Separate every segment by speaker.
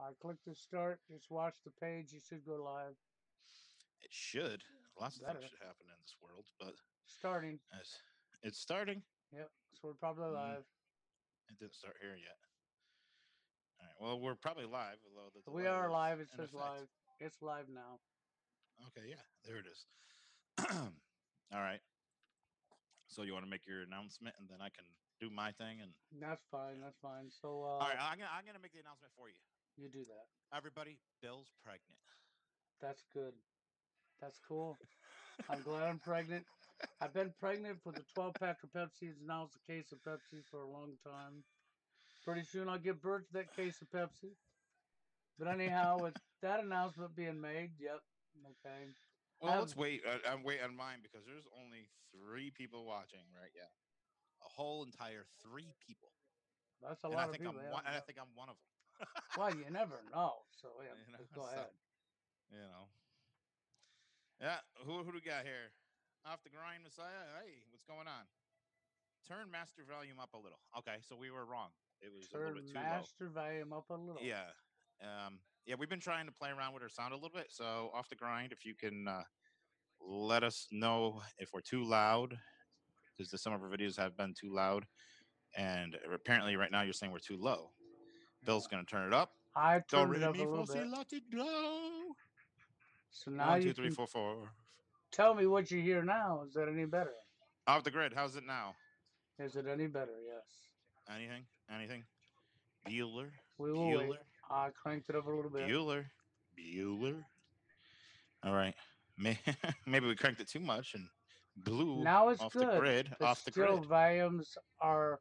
Speaker 1: I clicked the start. Just watch the page. You should go live.
Speaker 2: It should. Lots of things
Speaker 1: Better.
Speaker 2: should happen in this world, but
Speaker 1: Starting.
Speaker 2: as it's starting,
Speaker 1: Yep. So we're probably
Speaker 2: mm,
Speaker 1: live.
Speaker 2: it didn't start here yet. All right. Well, we're probably live, although the
Speaker 1: We
Speaker 2: delay
Speaker 1: are
Speaker 2: is
Speaker 1: live. It
Speaker 2: in
Speaker 1: says
Speaker 2: effect.
Speaker 1: live. It's live now.
Speaker 2: Okay, yeah, there it is. All right. So you want to make your announcement, and then I can do my thing. And
Speaker 1: That's fine. That's fine. So
Speaker 2: all right, I'm gonna make the announcement for you.
Speaker 1: you do that.
Speaker 2: Everybody, Bill's pregnant.
Speaker 1: That's good. That's cool. I'm glad I'm pregnant. I've been pregnant for the 12 pack of Pepsi. Now it's a case of Pepsi for a long time. Pretty soon I'll give birth to that case of Pepsi. But anyhow, with that announcement being made, yep, okay. I
Speaker 2: Well,
Speaker 1: have
Speaker 2: let's wait. I'm waiting on mine because there's only 3 people watching right now. A whole entire 3 people,
Speaker 1: that's a
Speaker 2: and I
Speaker 1: lot of
Speaker 2: think
Speaker 1: people.
Speaker 2: I'm
Speaker 1: Yeah,
Speaker 2: one. And I
Speaker 1: yep.
Speaker 2: think I'm one of them.
Speaker 1: Well, you never know. So yeah, go
Speaker 2: So
Speaker 1: ahead.
Speaker 2: you know, yeah. Who do we got here? Off the grind, Messiah. Hey, what's going on? Turn master volume up a little. Okay, so we were wrong. It was a little bit
Speaker 1: Turn
Speaker 2: too low.
Speaker 1: master volume up a little.
Speaker 2: Yeah. Yeah, we've been trying to play around with our sound a little bit. So off the grind, if you can let us know if we're too loud, because some of our videos have been too loud, and apparently right now you're saying we're too low.
Speaker 1: Yeah.
Speaker 2: Bill's gonna turn it up.
Speaker 1: I
Speaker 2: Do
Speaker 1: turned it
Speaker 2: re
Speaker 1: up a
Speaker 2: mi
Speaker 1: little
Speaker 2: fa si
Speaker 1: bit.
Speaker 2: la ti do.
Speaker 1: So now
Speaker 2: One
Speaker 1: you
Speaker 2: two three
Speaker 1: can
Speaker 2: four four.
Speaker 1: tell me what you hear now. Is that any better?
Speaker 2: Off the grid. How's it now?
Speaker 1: Is it any better? Yes.
Speaker 2: Anything? Anything? Bueller.
Speaker 1: We will wait.
Speaker 2: Bueller.
Speaker 1: I cranked it up a little bit.
Speaker 2: Bueller. Bueller. All right. Maybe we cranked it too much and blew
Speaker 1: Now it's
Speaker 2: off the
Speaker 1: good.
Speaker 2: grid.
Speaker 1: The
Speaker 2: Off the
Speaker 1: still
Speaker 2: grid.
Speaker 1: volumes are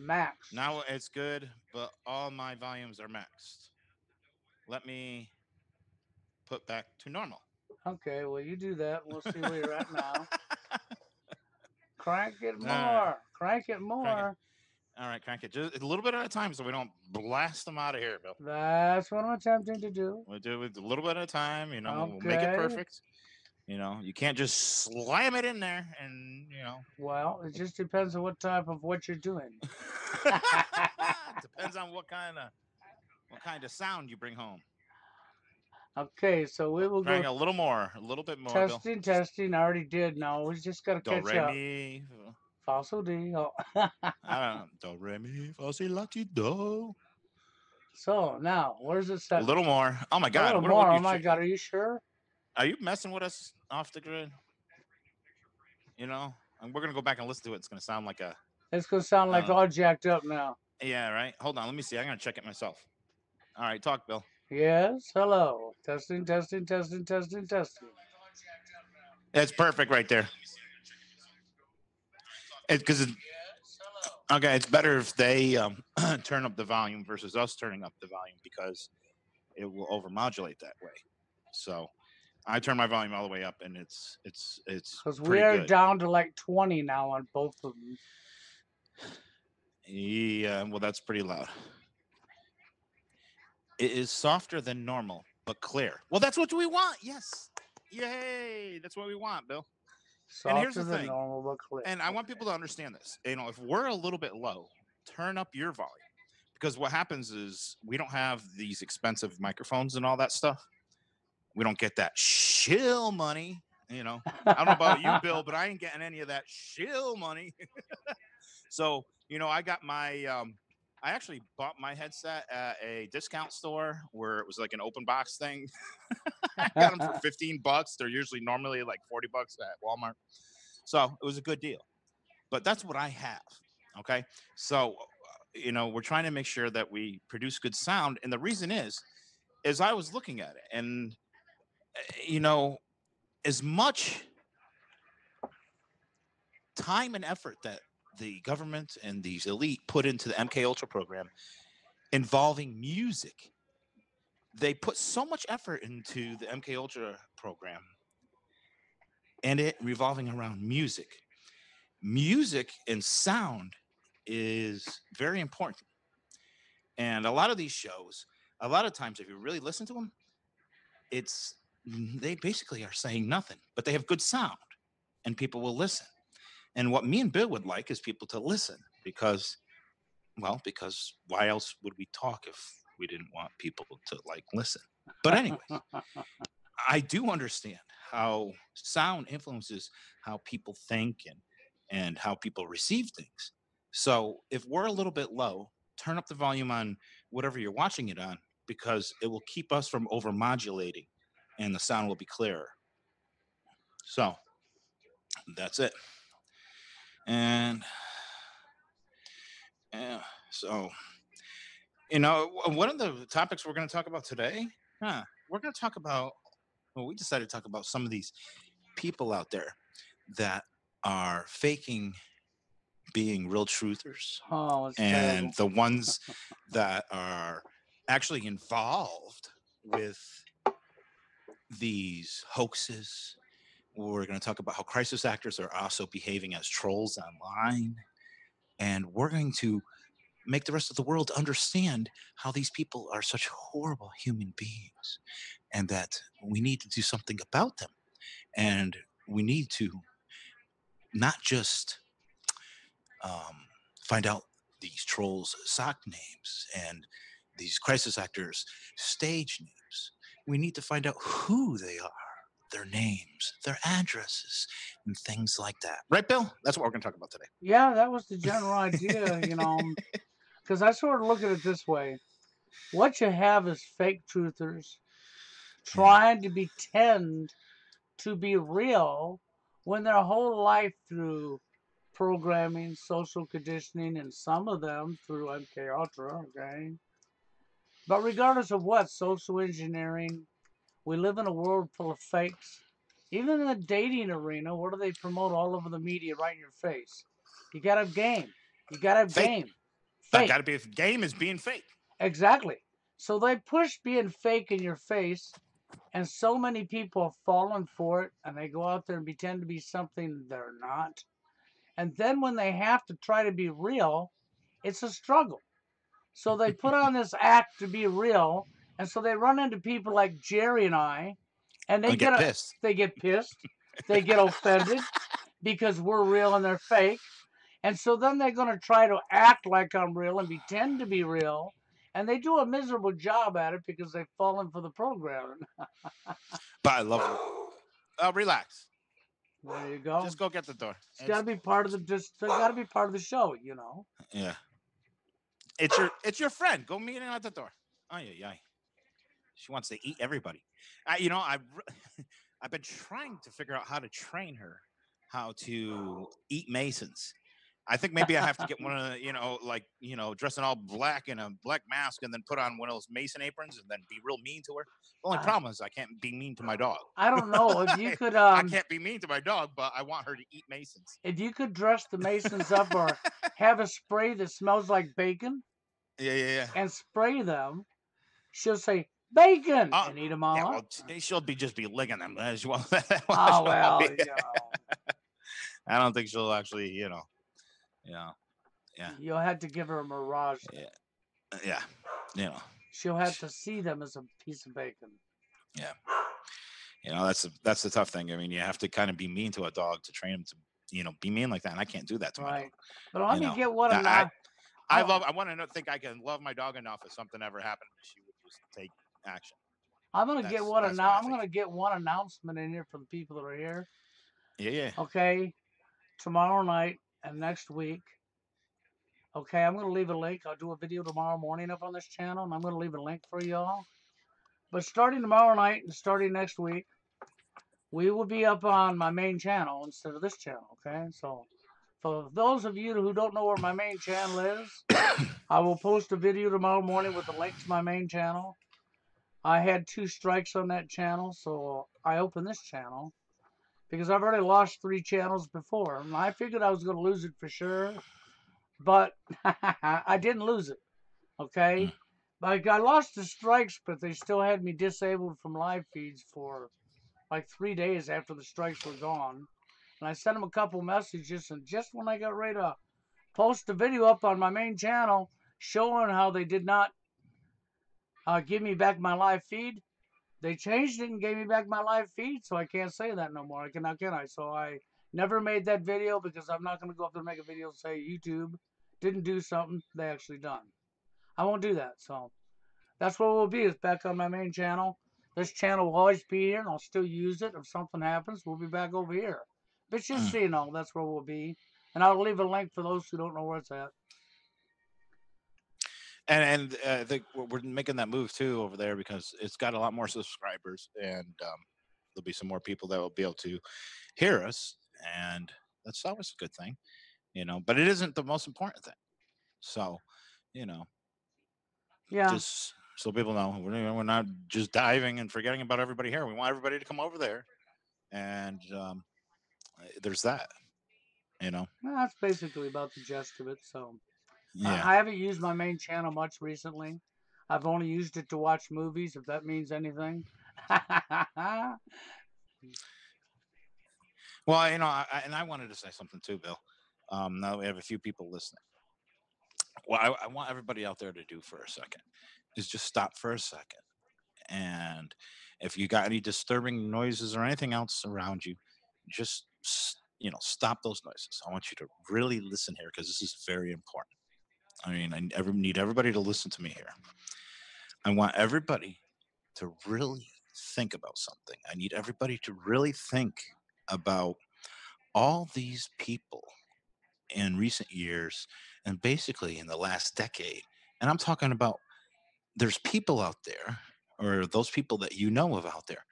Speaker 1: maxed.
Speaker 2: Now it's good, but all my volumes are maxed. Let me put back to normal.
Speaker 1: Okay, well you do that. We'll see where you're at now. Crank it
Speaker 2: All right.
Speaker 1: more. Crank it
Speaker 2: Crank it.
Speaker 1: more.
Speaker 2: All right, crank it. Just a little bit at a time so we don't blast them out of here, Bill.
Speaker 1: That's what I'm attempting to do.
Speaker 2: We'll do it a little bit at a time. We'll make it
Speaker 1: Okay.
Speaker 2: perfect. You can't just slam it in there and,
Speaker 1: Well, it just depends on what type of what you're doing.
Speaker 2: depends on what kind of sound you bring home.
Speaker 1: Okay, so we will
Speaker 2: Crank
Speaker 1: go
Speaker 2: a little bit more, Bill.
Speaker 1: testing,
Speaker 2: Just
Speaker 1: testing. I already did. Now we just got to
Speaker 2: do
Speaker 1: catch
Speaker 2: re
Speaker 1: up.
Speaker 2: mi.
Speaker 1: Fossil D. Oh.
Speaker 2: I don't know. Do re mi fa si la ti do.
Speaker 1: So now, where's it
Speaker 2: A
Speaker 1: set?
Speaker 2: little more. Oh my
Speaker 1: A
Speaker 2: God!
Speaker 1: little
Speaker 2: What
Speaker 1: more.
Speaker 2: would
Speaker 1: Oh
Speaker 2: you?
Speaker 1: my God, are you sure?
Speaker 2: Are you messing with us off the grid? And we're gonna go back and listen to it. It's gonna sound like a.
Speaker 1: It's gonna sound
Speaker 2: I
Speaker 1: like
Speaker 2: don't know.
Speaker 1: all jacked up now.
Speaker 2: Yeah, right. Hold on. Let me see. I'm gonna check it myself. All right, talk, Bill.
Speaker 1: Yes. Hello. Testing, testing, testing, testing, testing.
Speaker 2: It's perfect right there. Because okay, it's better if they turn up the volume versus us turning up the volume because it will overmodulate that way. So I turn my volume all the way up, and it's
Speaker 1: Because we
Speaker 2: pretty
Speaker 1: are
Speaker 2: good.
Speaker 1: down to like 20 now on both of them.
Speaker 2: Yeah, well, that's pretty loud. It is softer than normal, but clear. Well, that's what we want. Yes. Yay. That's what we want, Bill. And here's
Speaker 1: Softer
Speaker 2: the
Speaker 1: than
Speaker 2: thing.
Speaker 1: normal, but clear.
Speaker 2: And I want
Speaker 1: Okay.
Speaker 2: people to understand this. If we're a little bit low, turn up your volume. Because what happens is we don't have these expensive microphones and all that stuff. We don't get that shill money. I don't know about you, Bill, but I ain't getting any of that shill money. So, I got I actually bought my headset at a discount store where it was like an open box thing. I got them for $15. They're usually normally like $40 at Walmart. So it was a good deal. But that's what I have. Okay. So, we're trying to make sure that we produce good sound. And the reason is I was looking at it and, you know, as much time and effort that the government and these elite put into the MK Ultra program involving music, they put so much effort into the MK Ultra program and it revolving around music. Music and sound is very important. And a lot of these shows, a lot of times, if you really listen to them, it's they basically are saying nothing, but they have good sound and people will listen. And what me and Bill would like is people to listen because why else would we talk if we didn't want people to like listen. But anyways, I do understand how sound influences how people think and how people receive things. So if we're a little bit low, turn up the volume on whatever you're watching it on because it will keep us from overmodulating and the sound will be clearer. So that's it. And yeah, so one of the topics we're going to talk about today, we're going to talk about. Well, we decided to talk about some of these people out there that are faking being real truthers
Speaker 1: Oh, it's
Speaker 2: and
Speaker 1: terrible.
Speaker 2: the ones that are actually involved with these hoaxes. We're going to talk about how crisis actors are also behaving as trolls online. And we're going to make the rest of the world understand how these people are such horrible human beings and that we need to do something about them. And we need to not just find out these trolls' sock names and these crisis actors' stage names. We need to find out who they are, their names, their addresses, and things like that. Right, Bill? That's what we're going to talk about today.
Speaker 1: Yeah, that was the general idea, because I sort of look at it this way. What you have is fake truthers
Speaker 2: Yeah.
Speaker 1: trying to pretend to be real when their whole life through programming, social conditioning, and some of them through MK Ultra, okay? But regardless of what, social engineering, we live in a world full of fakes. Even in the dating arena, what do they promote all over the media right in your face? You gotta have game. You gotta have
Speaker 2: Fake.
Speaker 1: game.
Speaker 2: That
Speaker 1: Fake.
Speaker 2: got to be a game is being fake.
Speaker 1: Exactly. So they push being fake in your face, and so many people have fallen for it, and they go out there and pretend to be something they're not. And then when they have to try to be real, it's a struggle. So they put on this act to be real, and so they run into people like Jerry and I, and
Speaker 2: I get pissed.
Speaker 1: they get pissed, they get offended because we're real and they're fake. And so then they're going to try to act like I'm real and pretend to be real. And they do a miserable job at it because they've fallen for the program.
Speaker 2: But I love it. Relax.
Speaker 1: There you go.
Speaker 2: Just go get the door.
Speaker 1: It's got to be part of the they got to be part of the show,
Speaker 2: Yeah. It's your friend. Go meet him at the door. Oh yeah. She wants to eat everybody. I've been trying to figure out how to train her how to eat Masons. I think maybe I have to get one of the, dressing all black in a black mask and then put on one of those Mason aprons and then be real mean to her. The only problem is I can't be mean to my dog.
Speaker 1: I don't know if you could.
Speaker 2: I can't be mean to my dog, but I want her to eat Masons.
Speaker 1: If you could dress the Masons up or have a spray that smells like bacon.
Speaker 2: Yeah.
Speaker 1: And spray them, she'll say bacon and eat them all
Speaker 2: yeah,
Speaker 1: up.
Speaker 2: Well, she'll just be licking them as well.
Speaker 1: Oh well,
Speaker 2: I don't think she'll actually, yeah.
Speaker 1: You'll have to give her a mirage.
Speaker 2: Yeah.
Speaker 1: She'll have to see them as a piece of bacon.
Speaker 2: Yeah. That's the tough thing. I mean, you have to kind of be mean to a dog to train him to, be mean like that. And I can't do that to my dog.
Speaker 1: But let me get one
Speaker 2: I want to think I can love my dog enough if something ever happened, she would just take action.
Speaker 1: I'm gonna get one I'm gonna get one announcement in here for the people that are here.
Speaker 2: Yeah.
Speaker 1: Okay, tomorrow night and next week. Okay, I'm gonna leave a link. I'll do a video tomorrow morning up on this channel, and I'm gonna leave a link for y'all. But starting tomorrow night and starting next week, we will be up on my main channel instead of this channel. Okay, so for those of you who don't know where my main channel is, I will post a video tomorrow morning with a link to my main channel. I had 2 strikes on that channel, so I opened this channel because I've already lost 3 channels before. And I figured I was going to lose it for sure, but I didn't lose it. Okay? Like I lost the strikes, but they still had me disabled from live feeds for like 3 days after the strikes were gone. And I sent them a couple messages, and just when I got ready to post a video up on my main channel showing how they did not give me back my live feed, they changed it and gave me back my live feed, so I can't say that no more. Can I? So I never made that video because I'm not going to go up there and make a video and say YouTube didn't do something they actually done. I won't do that. So That's what we'll be. It's back on my main channel. This channel will always be here, and I'll still use it. If something happens, we'll be back over here. But just
Speaker 2: Mm.
Speaker 1: so you know, that's where we'll be. And I'll leave a link for those who don't know where it's at.
Speaker 2: And I think we're making that move too over there because it's got a lot more subscribers, and there'll be some more people that will be able to hear us, and that's always a good thing, you know. But it isn't the most important thing. So, you know,
Speaker 1: Yeah.
Speaker 2: just so people know, we're not just diving and forgetting about everybody here. We want everybody to come over there, and there's that, you know.
Speaker 1: Well, that's basically about the gist of it. So
Speaker 2: Yeah.
Speaker 1: I haven't used my main channel much recently. I've only used it to watch movies, if that means anything.
Speaker 2: Well, you know, and I wanted to say something too, Bill. Now that we have a few people listening. What I want everybody out there to do for a second is just stop for a second. And if you got any disturbing noises or anything else around you, just, stop those noises. I want you to really listen here because this is very important. I mean, need everybody to listen to me here. I want everybody to really think about something. I need everybody to really think about all these people in recent years and basically in the last decade. And I'm talking about there's people out there, or those people that you know of out there,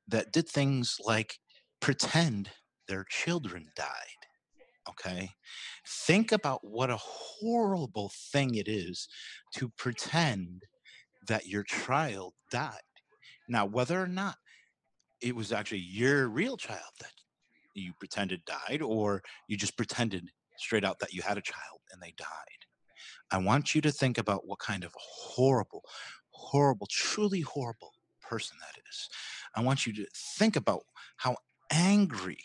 Speaker 2: that did things like pretend their children died. Okay. Think about what a horrible thing it is to pretend that your child died. Now, whether or not it was actually your real child that you pretended died, or you just pretended straight out that you had a child and they died, I want you to think about what kind of horrible, horrible, truly horrible person that is. I want you to think about how angry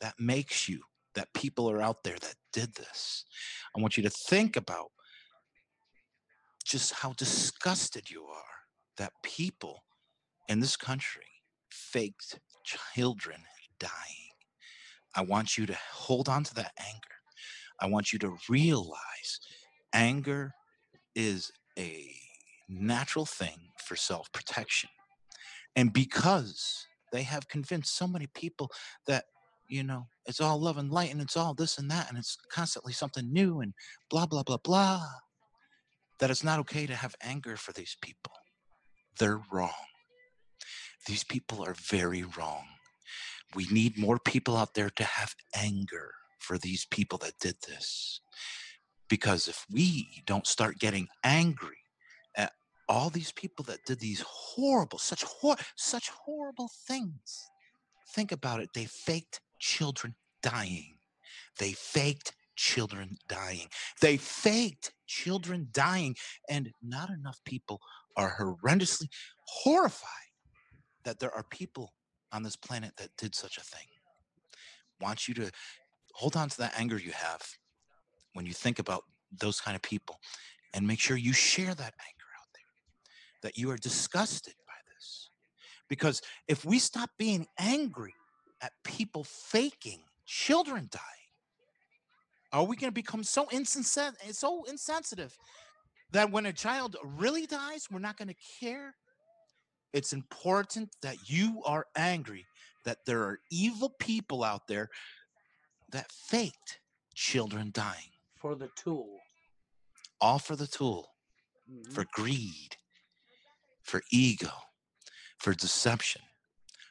Speaker 2: that makes you that people are out there that did this. I want you to think about just how disgusted you are that people in this country faked children dying. I want you to hold on to that anger. I want you to realize anger is a natural thing for self protection. And because they have convinced so many people that, it's all love and light and it's all this and that and it's constantly something new and blah, blah, blah, blah, that it's not okay to have anger for these people. They're wrong. These people are very wrong. We need more people out there to have anger for these people that did this. Because if we don't start getting angry at all these people that did these horrible, such horrible things, think about it. They faked children dying. They faked children dying. They faked children dying. And not enough people are horrendously horrified that there are people on this planet that did such a thing. Want you to hold on to that anger you have when you think about those kind of people, and make sure you share that anger out there, that you are disgusted by this. Because if we stop being angry at people faking children dying, are we going to become so insensitive that when a child really dies, we're not going to care? It's important that you are angry that there are evil people out there that faked children dying,
Speaker 1: For the tool.
Speaker 2: all for the tool,
Speaker 1: Mm-hmm.
Speaker 2: for greed, for ego, for deception,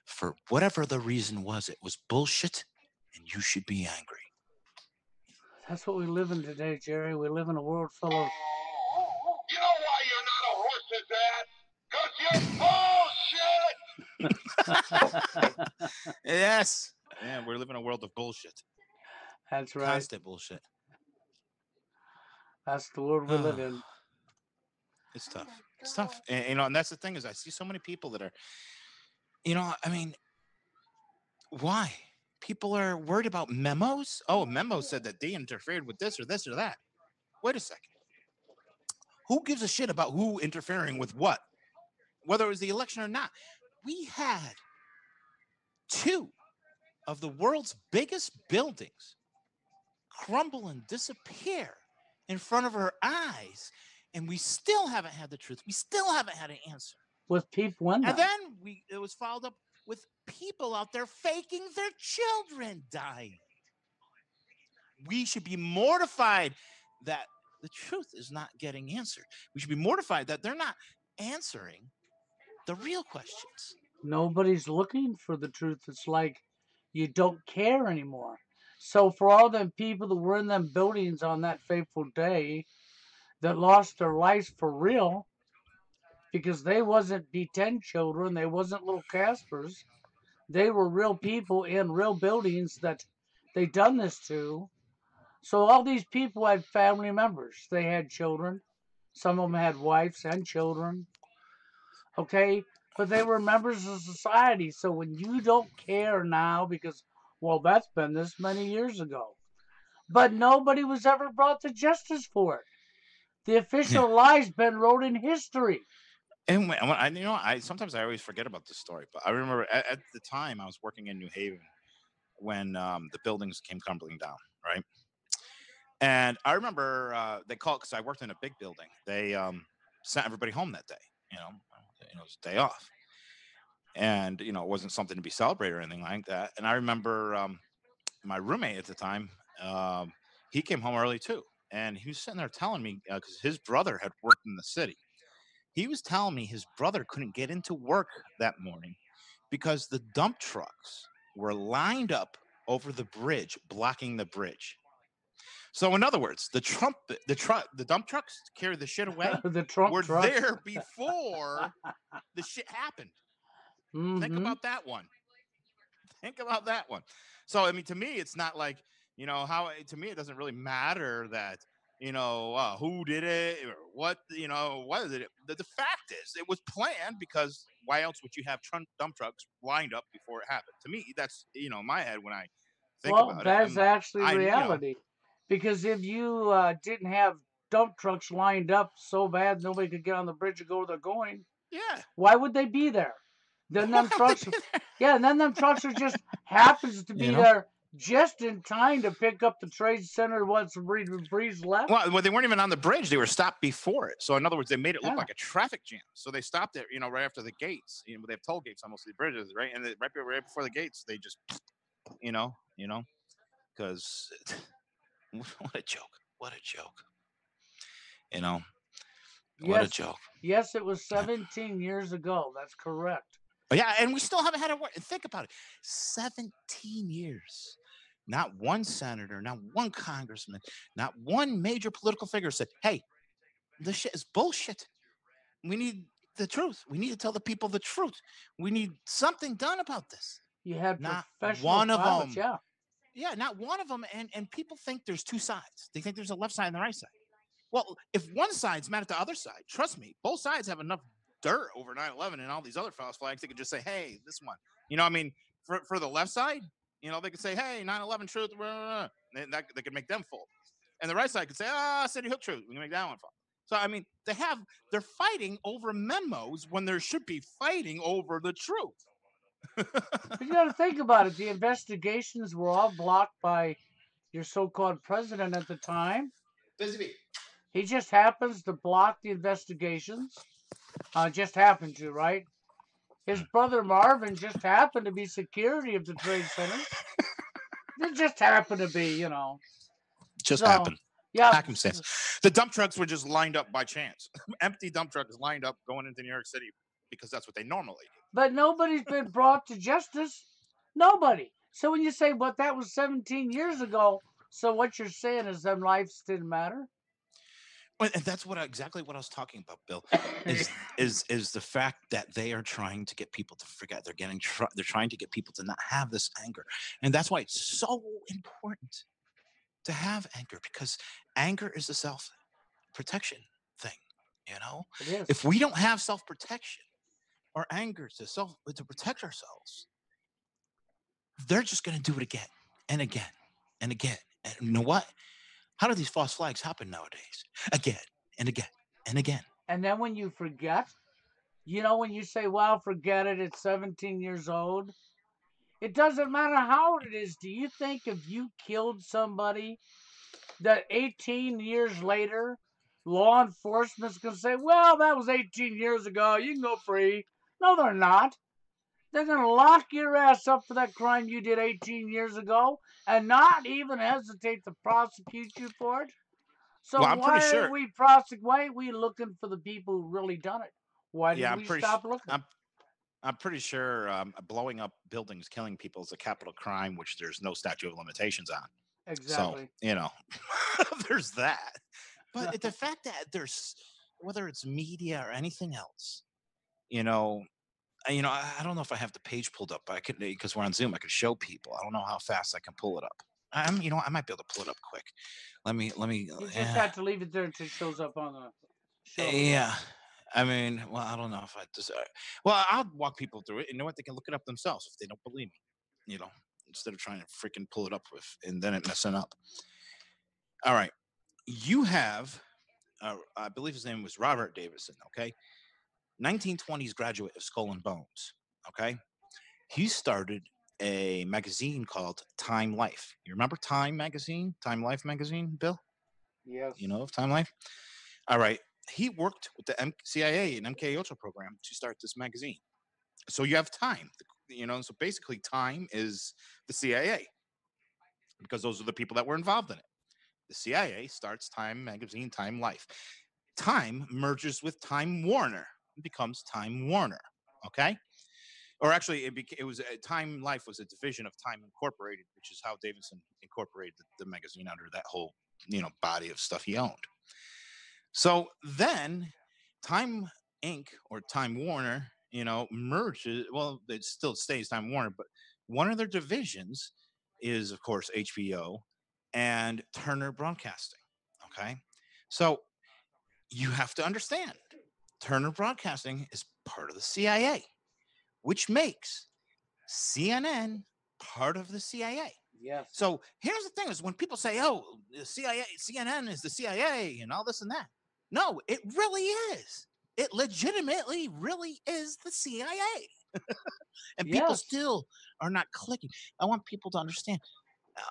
Speaker 2: for whatever the reason was. It was bullshit, and you should be angry.
Speaker 1: That's what we live in today, Jerry. We live in a world full of.
Speaker 3: You know why you're not a horse's ass? Because you're bullshit!
Speaker 2: Yes. Yeah, we're living in a world of bullshit.
Speaker 1: That's right.
Speaker 2: Constant bullshit.
Speaker 1: That's the world we live in.
Speaker 2: It's tough. It's tough. And that's the thing is I see so many people that are, I mean, why? People are worried about memos. Oh, a memo said that they interfered with this or this or that. Wait a second. Who gives a shit about who interfering with what? Whether it was the election or not. We had two of the world's biggest buildings crumble and disappear in front of our eyes. And we still haven't had the truth. We still haven't had an answer.
Speaker 1: With people in
Speaker 2: And
Speaker 1: them.
Speaker 2: then it was followed up with people out there faking their children dying. We should be mortified that the truth is not getting answered. We should be mortified that they're not answering the real questions.
Speaker 1: Nobody's looking for the truth. It's like you don't care anymore. So for all them people that were in them buildings on that fateful day that lost their lives for real, because they wasn't B10 children, they wasn't little Caspers, they were real people in real buildings that they done this to. So all these people had family members. They had children. Some of them had wives and children. Okay, but they were members of society. So when you don't care now, because, well, that's been this many years ago, but nobody was ever brought to justice for it. The official lie's been wrote in history.
Speaker 2: And I sometimes I always forget about this story, but I remember at the time I was working in New Haven when the buildings came crumbling down, right? And I remember they called because I worked in a big building. They sent everybody home that day. It was a day off, and it wasn't something to be celebrated or anything like that. And I remember my roommate at the time, he came home early too, and he was sitting there telling me because his brother had worked in the city. He was telling me his brother couldn't get into work that morning because the dump trucks were lined up over the bridge, blocking the bridge. So, in other words, the dump trucks to carry the shit away
Speaker 1: The Trump
Speaker 2: were
Speaker 1: trucks.
Speaker 2: there before the shit happened. Think about that one. Think about that one. So, I mean, to me, it's not like to me it doesn't really matter that who did it or what what is it. The fact is, it was planned because why else would you have dump trucks lined up before it happened? To me, that's in my head when I think
Speaker 1: Well,
Speaker 2: about it,
Speaker 1: that's
Speaker 2: and
Speaker 1: actually
Speaker 2: I
Speaker 1: reality. Because if you didn't have dump trucks lined up so bad nobody could get on the bridge to go where they're going,
Speaker 2: yeah.
Speaker 1: why would they be there? Then them trucks, yeah, and then them trucks are just happens to be there just in time to pick up the trade center once Breeze left.
Speaker 2: Well, they weren't even on the bridge; they were stopped before it. So, in other words, they made it look
Speaker 1: Yeah.
Speaker 2: like a traffic jam. So they stopped it, right after the gates. They have toll gates on most of the bridges, right? And right before the gates, they just, because what a joke! What a joke! What a
Speaker 1: Yes,
Speaker 2: joke!
Speaker 1: yes, it was 17 years ago. That's correct.
Speaker 2: Yeah, and we still haven't had a word. Think about it: 17 years. Not one senator, not one congressman, not one major political figure said, "Hey, this shit is bullshit. We need the truth. We need to tell the people the truth. We need something done about this."
Speaker 1: You had
Speaker 2: Not
Speaker 1: professional
Speaker 2: one of
Speaker 1: pilots,
Speaker 2: them.
Speaker 1: yeah.
Speaker 2: Yeah, not one of them. And people think there's two sides. They think there's a left side and the right side. Well, if one side's mad at the other side, trust me, both sides have enough dirt over 9/11 and all these other false flags. They could just say, "Hey, this one." I mean, for the left side, they could say, "Hey, 9/11 truth," and they could make them fold. And the right side could say, City Hook truth. We can make that one fall. So I mean, they're fighting over memos when there should be fighting over the truth.
Speaker 1: But you got to think about it. The investigations were all blocked by your so-called president at the time. He just happens to block the investigations. Just happened to, right? His brother Marvin just happened to be security of the trade centers. It just happened to be.
Speaker 2: Just
Speaker 1: So,
Speaker 2: happened.
Speaker 1: yeah.
Speaker 2: Happenstance. The dump trucks were just lined up by chance. Empty dump trucks lined up going into New York City because that's what they normally do.
Speaker 1: But nobody's been brought to justice. Nobody. So when you say, "But that was 17 years ago," so what you're saying is them lives didn't matter?
Speaker 2: And that's exactly what I was talking about, Bill. Is the fact that they are trying to get people to forget. They're trying to get people to not have this anger, and that's why it's so important to have anger, because anger is a self-protection thing.
Speaker 1: It is.
Speaker 2: If we don't have self-protection or anger to protect ourselves, they're just going to do it again and again and again. And you know what? How do these false flags happen nowadays? Again and again and again.
Speaker 1: And then when you forget, when you say, "Well, forget it, it's 17 years old," it doesn't matter how old it is. Do you think if you killed somebody that 18 years later law enforcement's going to say, well, that was 18 years ago. You can go free. No, they're not. They're going to lock your ass up for that crime you did 18 years ago and not even hesitate to prosecute you for it. So
Speaker 2: Well, I'm pretty
Speaker 1: why are
Speaker 2: sure.
Speaker 1: we why are we looking for the people who really done it? Why did
Speaker 2: Yeah, I'm
Speaker 1: we
Speaker 2: pretty. Sh-
Speaker 1: stop looking?
Speaker 2: I'm pretty sure blowing up buildings, killing people is a capital crime, which there's no statute of limitations on. So
Speaker 1: Exactly.
Speaker 2: there's that. But the fact that there's whether it's media or anything else, you know, I don't know if I have the page pulled up, but I could because we're on Zoom. I could show people. I don't know how fast I can pull it up. I might be able to pull it up quick. Let me.
Speaker 1: You just
Speaker 2: Yeah,
Speaker 1: have to leave it there until it shows up on the show the bar.
Speaker 2: yeah. I mean, well, I don't know if I deserve. Well, I'll walk people through it. You know what? They can look it up themselves if they don't believe me. You know, instead of trying to freaking pull it up with and then it messing up. All right, you have. I believe his name was Robert Davison. Okay, 1920s graduate of Skull and Bones. Okay, he started a magazine called Time Life. You remember Time magazine, Time Life magazine, Bill?
Speaker 1: Yes.
Speaker 2: You know of Time Life? All right. He worked with the CIA and MK Ultra program to start this magazine. So you have Time. So basically Time is the CIA because those are the people that were involved in it. The CIA starts Time magazine, Time Life. Time merges with Time Warner and becomes Time Warner. Okay. Or actually, it was Time Life was a division of Time Incorporated, which is how Davidson incorporated the magazine under that whole body of stuff he owned. So then, Time Inc. or Time Warner, merges. Well, it still stays Time Warner, but one of their divisions is, of course, HBO and Turner Broadcasting. Okay, so you have to understand, Turner Broadcasting is part of the CIA, which makes CNN part of the CIA.
Speaker 1: Yes.
Speaker 2: So here's the thing: is when people say, "Oh, the CIA, CNN is the CIA," and all this and that. No, it really is. It legitimately, really is the CIA, and people
Speaker 1: Yes.
Speaker 2: still are not clicking. I want people to understand.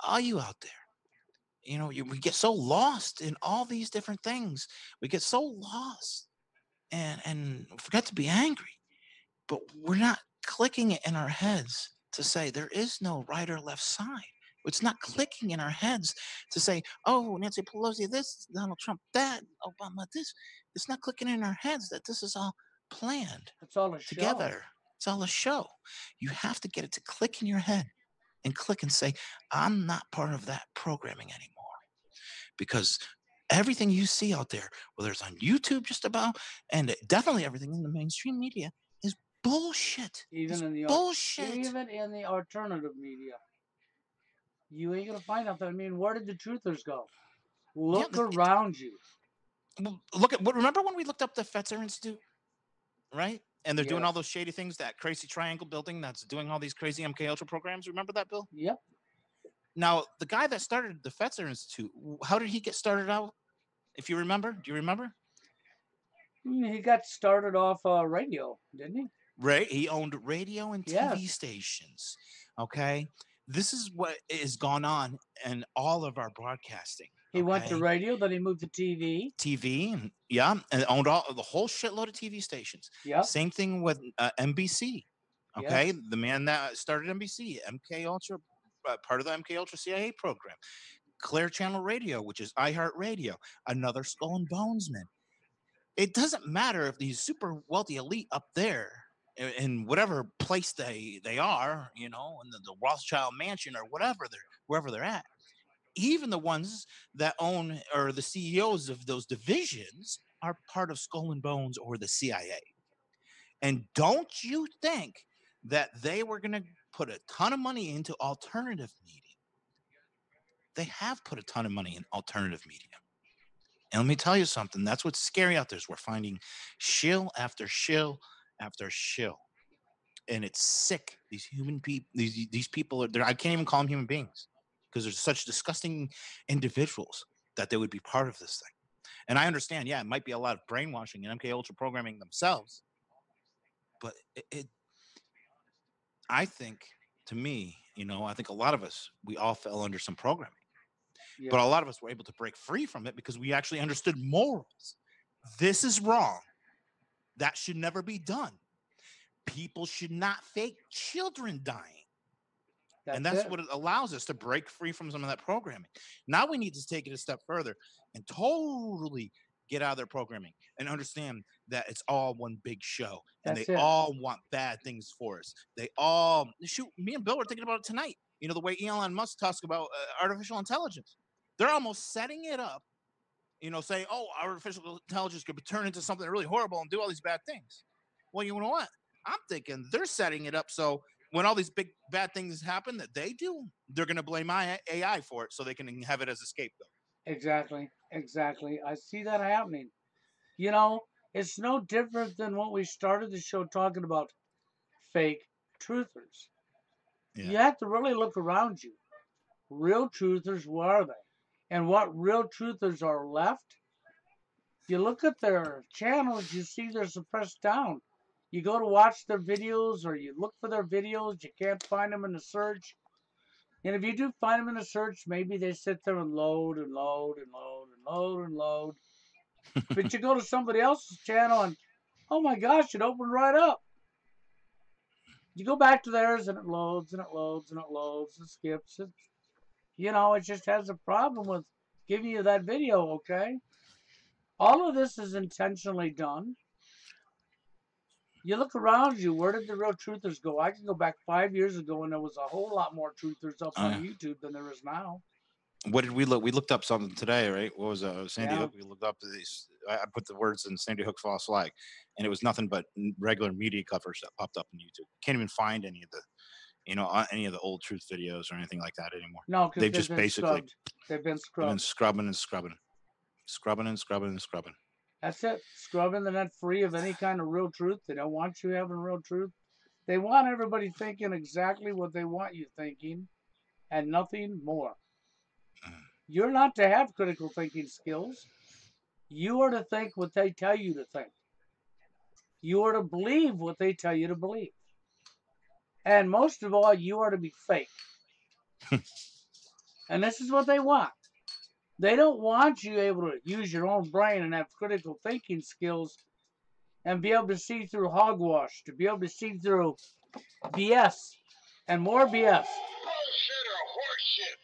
Speaker 2: All you out there, we get so lost in all these different things. We get so lost and forget to be angry, but we're not clicking it in our heads to say there is no right or left side. It's not clicking in our heads to say, oh, Nancy Pelosi this, Donald Trump that, Obama this. It's not clicking in our heads that this is all planned
Speaker 1: It's all a show.
Speaker 2: together. It's all a show. You have to get it to click in your head and click and say, I'm not part of that programming anymore. Because everything you see out there, whether it's on YouTube just about, and definitely everything in the mainstream media, is bullshit.
Speaker 1: Even in the
Speaker 2: bullshit.
Speaker 1: Even in the alternative media, you ain't gonna find out that. I mean, where did the truthers go? Look around you.
Speaker 2: Look at what. Remember when we looked up the Fetzer Institute, right? And they're doing all
Speaker 1: Yes.
Speaker 2: those shady things. That crazy triangle building that's doing all these crazy MK Ultra programs. Remember that, Bill?
Speaker 1: Yep.
Speaker 2: Now the guy that started the Fetzer Institute, how did he get started out? If you remember, do you remember?
Speaker 1: He got started off radio, didn't he?
Speaker 2: Right. He owned radio and TV
Speaker 1: Yes.
Speaker 2: stations. Okay. This is what has gone on in all of our broadcasting.
Speaker 1: He went to
Speaker 2: Okay?
Speaker 1: radio, then he moved to TV.
Speaker 2: TV, and yeah, and owned the whole shitload of TV stations.
Speaker 1: Yep.
Speaker 2: Same thing with NBC. Okay,
Speaker 1: Yes.
Speaker 2: the man that started NBC, MK Ultra, part of the MK Ultra CIA program. Clear Channel Radio, which is iHeartRadio, another Skull and Bonesman. It doesn't matter if these super wealthy elite up there in whatever place they are, in the Rothschild mansion or wherever they're at. Even the ones that own or the CEOs of those divisions are part of Skull and Bones or the CIA. And don't you think that they were going to put a ton of money into alternative media? They have put a ton of money in alternative media. And let me tell you something. That's what's scary out there is we're finding shill after shill after shill. And it's sick. These human people, these people are, I can't even call them human beings because they're such disgusting individuals that they would be part of this thing. And I understand, yeah, it might be a lot of brainwashing and MK Ultra programming themselves, but I think, to me, I think a lot of us, we all fell under some programming.
Speaker 1: Yeah.
Speaker 2: But a lot of us were able to break free from it because we actually understood morals. This is wrong. That should never be done. People should not fake children dying. And that's
Speaker 1: it.
Speaker 2: what it allows us to break free from some of that programming. Now we need to take it a step further and totally get out of their programming and understand that it's all one big show and
Speaker 1: That's
Speaker 2: they
Speaker 1: it.
Speaker 2: all want bad things for us. They all shoot. Me and Bill were thinking about it tonight. You know, the way Elon Musk talks about artificial intelligence, they're almost setting it up, you know, saying, oh, artificial intelligence could turn into something really horrible and do all these bad things. Well, you know what? I'm thinking they're setting it up so when all these big bad things happen that they do, they're going to blame my AI for it so they can have it as a scapegoat.
Speaker 1: Exactly. Exactly. I see that happening. You know, it's no different than what we started the show talking about fake truthers.
Speaker 2: Yeah.
Speaker 1: You have to really look around you. Real truthers, where are they? And what real truthers are left? You look at their channels, you see they're suppressed down. You go to watch their videos or you look for their videos, you can't find them in the search. And if you do find them in the search, maybe they sit there and load and load and load and load and load. But you go to somebody else's channel and, oh my gosh, it opened right up. You go back to theirs and it loads and it loads and it loads and skips. It just has a problem with giving you that video, okay? All of this is intentionally done. You look around you, where did the real truthers go? I can go back 5 years ago and there was a whole lot more truthers up on YouTube than there is now.
Speaker 2: What did we look? We looked up something today, right? What was Sandy
Speaker 1: Yeah.
Speaker 2: Hook? We looked up these. I put the words in Sandy Hook false flag, and it was nothing but regular media covers that popped up on YouTube. Can't even find any of the, any of the old truth videos or anything like that anymore.
Speaker 1: No, because
Speaker 2: They've just basically
Speaker 1: scrubbed. They've been
Speaker 2: been
Speaker 1: scrubbed.
Speaker 2: scrubbing and scrubbing, scrubbing and scrubbing and scrubbing.
Speaker 1: That's it. Scrubbing the net free of any kind of real truth. They don't want you having real truth. They want everybody thinking exactly what they want you thinking and nothing more. You're not to have critical thinking skills. You are to think what they tell you to think. You are to believe what they tell you to believe. And most of all, you are to be fake. And this is what they want. They don't want you able to use your own brain and have critical thinking skills and be able to see through hogwash, to be able to see through BS and more BS.
Speaker 3: Bullshit or horseshit.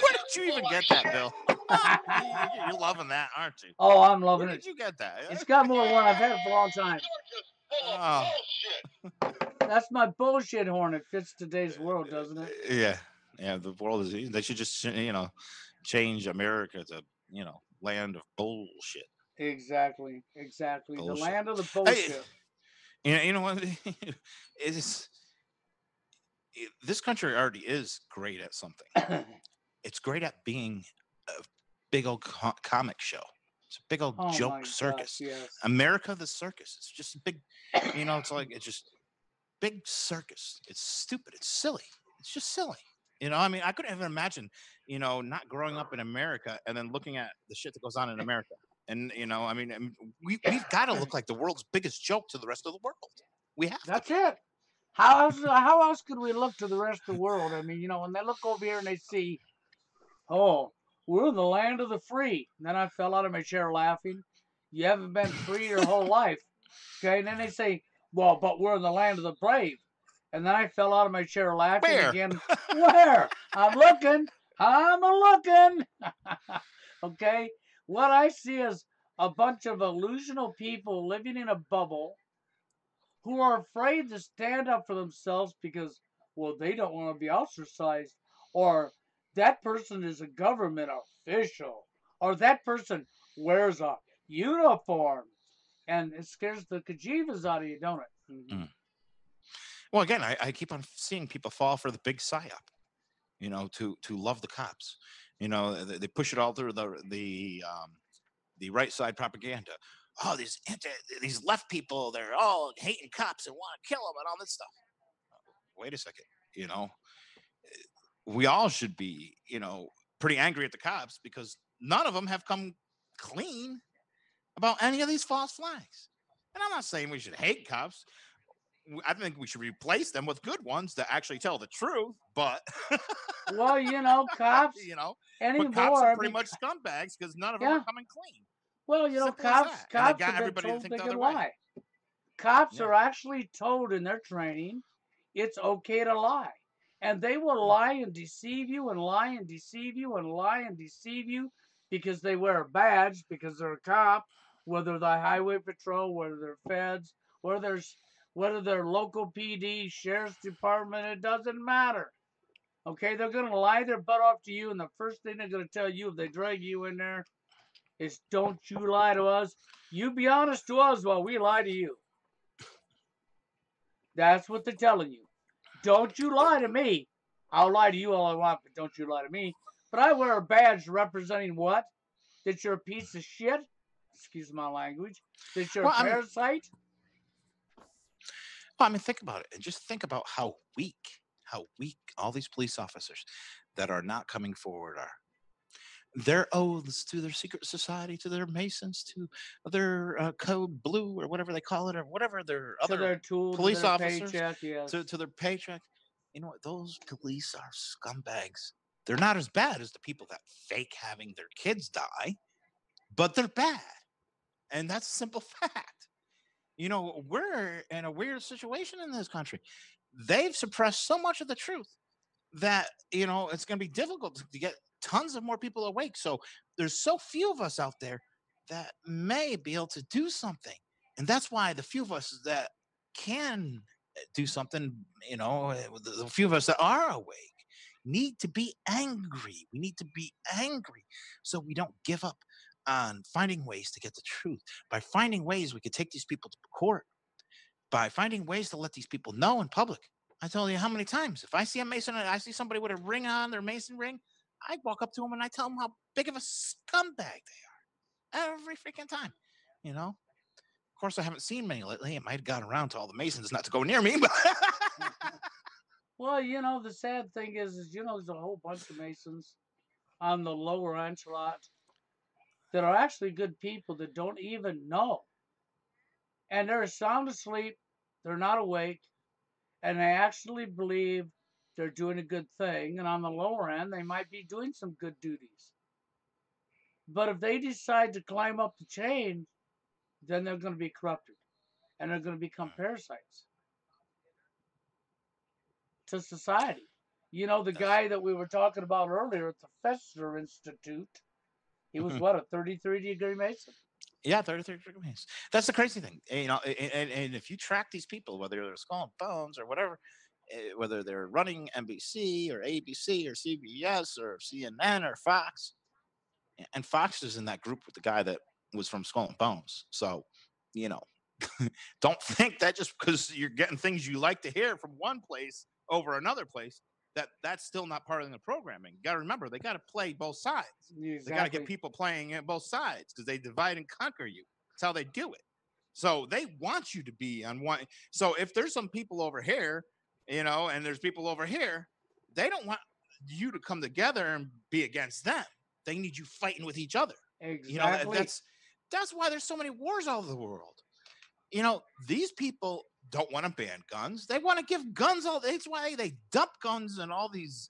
Speaker 2: Where did you even get that, Bill? You're loving that, aren't you?
Speaker 1: Oh, I'm loving
Speaker 2: Where
Speaker 1: it.
Speaker 2: did you get that?
Speaker 1: It's got more than one. I've had it for a long time.
Speaker 3: You're just full of bullshit.
Speaker 1: That's my bullshit horn. It fits today's world, doesn't it?
Speaker 2: Yeah. The world is. They should just change America to land of bullshit.
Speaker 1: Exactly.
Speaker 2: Bullshit.
Speaker 1: The land of the bullshit.
Speaker 2: Hey, you know what? This country already is great at something. It's great at being a big old comic show. It's a big old joke circus.
Speaker 1: Gosh, yes.
Speaker 2: America the circus. It's just a big, it's just big circus. It's stupid. It's silly. It's just silly. I mean, I couldn't even imagine, not growing up in America and then looking at the shit that goes on in America. And, I mean, we've got to look like the world's biggest joke to the rest of the world. We have
Speaker 1: That's
Speaker 2: to.
Speaker 1: it. How else could we look to the rest of the world? I mean, when they look over here and they see, oh, we're in the land of the free. And then I fell out of my chair laughing. You haven't been free your whole life. Okay, and then they say, well, but we're in the land of the brave. And then I fell out of my chair laughing again. Where? I'm looking. Okay? What I see is a bunch of illusional people living in a bubble who are afraid to stand up for themselves because, well, they don't want to be ostracized, or that person is a government official, or that person wears a uniform, and it scares the kajivas out of you, don't it? Mm-hmm.
Speaker 2: Well, again, I keep on seeing people fall for the big psyop, to love the cops. They push it all through the right side propaganda. Oh, these left people, they're all hating cops and want to kill them and all this stuff. Wait a second, we all should be, pretty angry at the cops because none of them have come clean about any of these false flags. And I'm not saying we should hate cops. I think we should replace them with good ones that actually tell the truth. But
Speaker 1: Well, cops
Speaker 2: you know, but cops are
Speaker 1: anymore. I
Speaker 2: pretty
Speaker 1: mean,
Speaker 2: much scumbags because none of them are
Speaker 1: yeah.
Speaker 2: coming clean.
Speaker 1: Well,
Speaker 2: Simple as
Speaker 1: cops
Speaker 2: that. And they
Speaker 1: cops
Speaker 2: got
Speaker 1: have been
Speaker 2: everybody to
Speaker 1: told
Speaker 2: think
Speaker 1: they
Speaker 2: the
Speaker 1: can
Speaker 2: other way.
Speaker 1: lie. Cops
Speaker 2: Yeah.
Speaker 1: are actually told in their training it's okay to lie. And they will lie and deceive you and lie and deceive you and lie and deceive you because they wear a badge, because they're a cop, whether they're highway patrol, whether they're feds, whether they're local PD, sheriff's department, it doesn't matter. Okay, they're gonna lie their butt off to you, and the first thing they're gonna tell you if they drag you in there is don't you lie to us. You be honest to us while we lie to you. That's what they're telling you. Don't you lie to me. I'll lie to you all I want, but don't you lie to me. But I wear a badge representing what? That you're a piece of shit? Excuse my language. That you're a
Speaker 2: Well, I mean,
Speaker 1: parasite?
Speaker 2: think about it, and just think about how weak all these police officers that are not coming forward are. Their oaths to their secret society, to their masons, to their code blue or whatever they call it, or whatever their
Speaker 1: To
Speaker 2: other
Speaker 1: their tool, to
Speaker 2: police
Speaker 1: their
Speaker 2: officers,
Speaker 1: paycheck, yes.
Speaker 2: to their paycheck. You know what? Those police are scumbags. They're not as bad as the people that fake having their kids die, but they're bad. And that's a simple fact. We're in a weird situation in this country. They've suppressed so much of the truth that it's going to be difficult to get tons of more people awake. So there's so few of us out there that may be able to do something, and that's why the few of us that can do something, the few of us that are awake need to be angry. We need to be angry so we don't give up on finding ways to get the truth. By finding ways we could take these people to court, by finding ways to let these people know in public. I tell you how many times if I see a Mason and I see somebody with a ring on their Mason ring, I walk up to them and I tell them how big of a scumbag they are every freaking time. Of course, I haven't seen many lately. It might have gotten around to all the Masons not to go near me, but
Speaker 1: Well, the sad thing is there's a whole bunch of Masons on the lower echelon that are actually good people that don't even know. And they're sound asleep, they're not awake, and they actually believe they're doing a good thing. And on the lower end, they might be doing some good duties. But if they decide to climb up the chain, then they're going to be corrupted and they're going to become parasites to society. The
Speaker 2: that's
Speaker 1: guy that we were talking about earlier at the Fester Institute, he was what, a 33-degree Mason?
Speaker 2: yeah, 33 degrees. That's the crazy thing. And if you track these people, whether they're Skull and Bones or whatever, whether they're running NBC or ABC or CBS or CNN or Fox, and Fox is in that group with the guy that was from Skull and Bones. So, you know, don't think that just because you're getting things you like to hear from one place over another place, that's still not part of the programming. You got to remember, they got to play both sides.
Speaker 1: Exactly.
Speaker 2: They got to get people playing at both sides because they divide and conquer you. That's how they do it. So they want you to be on one. So if there's some people over here, and there's people over here, they don't want you to come together and be against them. They need you fighting with each other.
Speaker 1: Exactly.
Speaker 2: That's why there's so many wars all over the world. These people don't want to ban guns. They want to give guns all. That's why they dump guns in all these,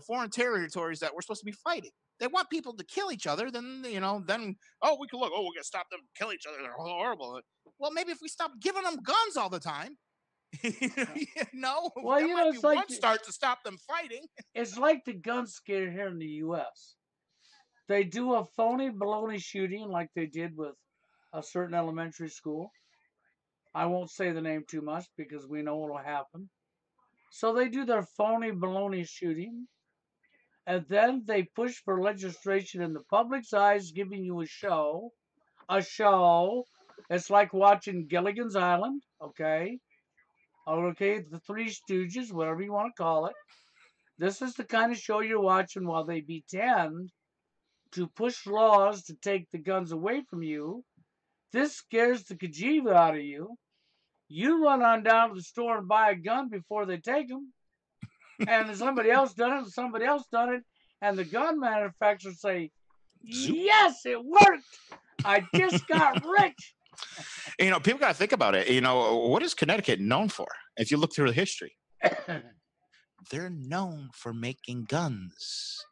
Speaker 2: foreign territories that we're supposed to be fighting. They want people to kill each other. Then, we can look. Oh, we're gonna stop them kill each other. They're horrible. Well, maybe if we stop giving them guns all the time,
Speaker 1: well,
Speaker 2: that might be
Speaker 1: it's like
Speaker 2: one start to stop them fighting.
Speaker 1: It's like the gun scare here in the U.S. They do a phony baloney shooting like they did with a certain elementary school. I won't say the name too much because we know what'll happen. So they do their phony baloney shooting, and then they push for legislation in the public's eyes, giving you a show. A show. It's like watching Gilligan's Island, okay? Okay, the Three Stooges, whatever you want to call it. This is the kind of show you're watching while they pretend to push laws to take the guns away from you. This scares the kajeva out of you. You run on down to the store and buy a gun before they take them. And somebody else done it, and somebody else done it. And the gun manufacturers say, yes, it worked. I just got rich.
Speaker 2: People got to think about it. What is Connecticut known for? If you look through the history, they're known for making guns.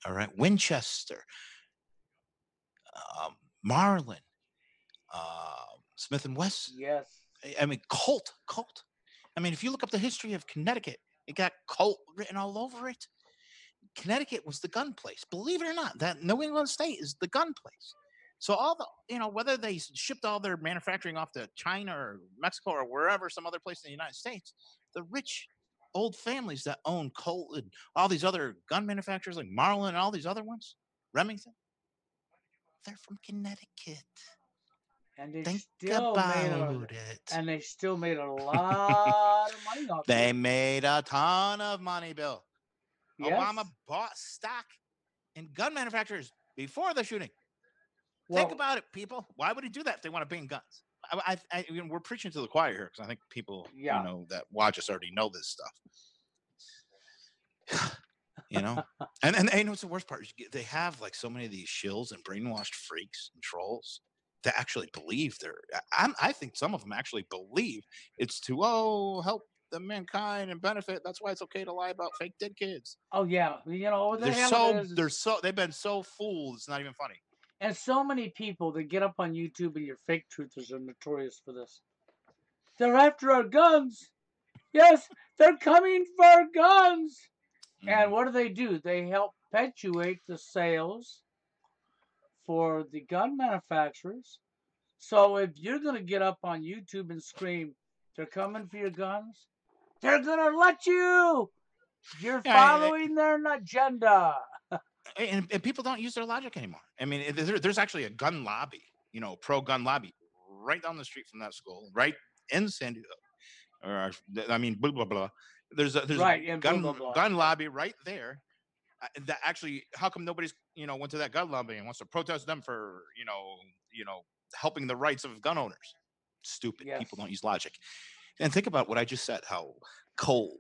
Speaker 2: All right, Winchester, Marlin, Smith and Wesson.
Speaker 1: Yes.
Speaker 2: I mean, Colt. I mean, if you look up the history of Connecticut, it got Colt written all over it. Connecticut was the gun place. Believe it or not, that New England state is the gun place. So whether they shipped all their manufacturing off to China or Mexico or wherever, some other place in the United States, the rich old families that own Colt and all these other gun manufacturers like Marlin and all these other ones, Remington, they're from Connecticut.
Speaker 1: And they
Speaker 2: Think
Speaker 1: still made
Speaker 2: about it.
Speaker 1: And they still made a lot of money off
Speaker 2: They
Speaker 1: it.
Speaker 2: made a ton of money, Bill.
Speaker 1: Yes.
Speaker 2: Obama bought stock in gun manufacturers before the shooting.
Speaker 1: Well,
Speaker 2: Think about it, people. Why would he do that if they want to ban guns? We're preaching to the choir here because I think people, that watch us already know this stuff. And what's the worst part? They have like so many of these shills and brainwashed freaks and trolls that actually believe I think some of them actually believe it's to help the mankind and benefit. That's why it's okay to lie about fake dead kids.
Speaker 1: Oh yeah,
Speaker 2: they've been so fooled. It's not even funny.
Speaker 1: And so many people that get up on YouTube and your fake truthers are notorious for this. They're after our guns. Yes, they're coming for our guns. Mm-hmm. And what do? They help perpetuate the sales for the gun manufacturers. So if you're going to get up on YouTube and scream, they're coming for your guns, they're going to let you. You're following their agenda.
Speaker 2: And people don't use their logic anymore. I mean, there's actually a gun lobby, pro-gun lobby right down the street from that school, right in San Diego. Blah, blah, blah. There's a gun lobby right there. That actually, how come nobody's, went to that gun lobby and wants to protest them for, helping the rights of gun owners? Stupid. Yes. People don't use logic. And think about what I just said, how Colt,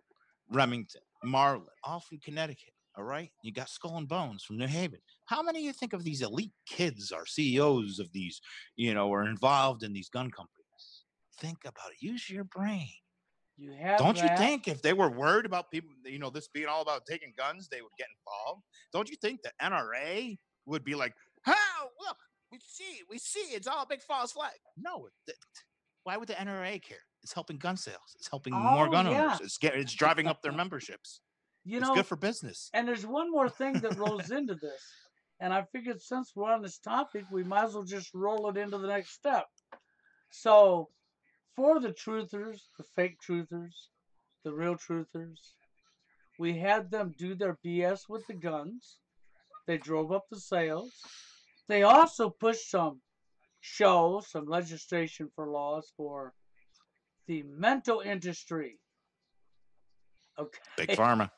Speaker 2: Remington, Marlin, all from Connecticut. All right. You got Skull and Bones from New Haven. How many of you think of these elite kids are CEOs of these, are involved in these gun companies? Think about it. Use your brain. Don't you think if they were worried about people, this being all about taking guns, they would get involved? Don't you think the NRA would be like, look, we see, it's all a big false flag? No. Why would the NRA care? It's helping gun sales. It's helping more gun owners. It's driving up their memberships. It's good for business.
Speaker 1: And there's one more thing that rolls into this. And I figured since we're on this topic, we might as well just roll it into the next step. So, for the truthers, the fake truthers, the real truthers, we had them do their BS with the guns. They drove up the sales. They also pushed some legislation for laws for the mental industry. Okay.
Speaker 2: Big Pharma.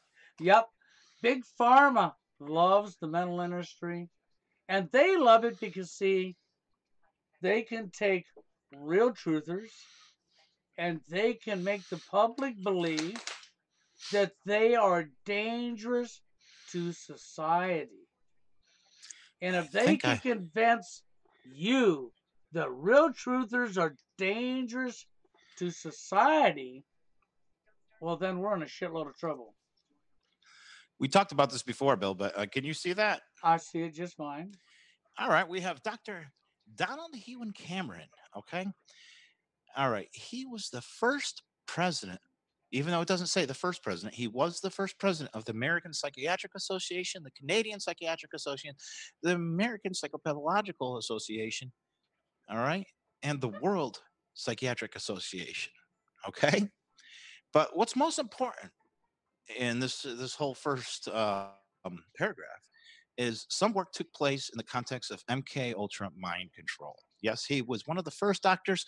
Speaker 1: Yep. Big Pharma loves the mental industry. And they love it because, see, they can take real truthers and they can make the public believe that they are dangerous to society. And if they can convince you the real truthers are dangerous to society, well, then we're in a shitload of trouble.
Speaker 2: We talked about this before, Bill, but can you see that?
Speaker 1: I see it just fine.
Speaker 2: All right. We have Dr. Donald Hewan Cameron. Okay. All right. He was the first president, even though it doesn't say the first president, he was the first president of the American Psychiatric Association, the Canadian Psychiatric Association, the American Psychopathological Association, all right, and the World Psychiatric Association, okay? But what's most important in this whole first paragraph is some work took place in the context of MK Ultra mind control. Yes, he was one of the first doctors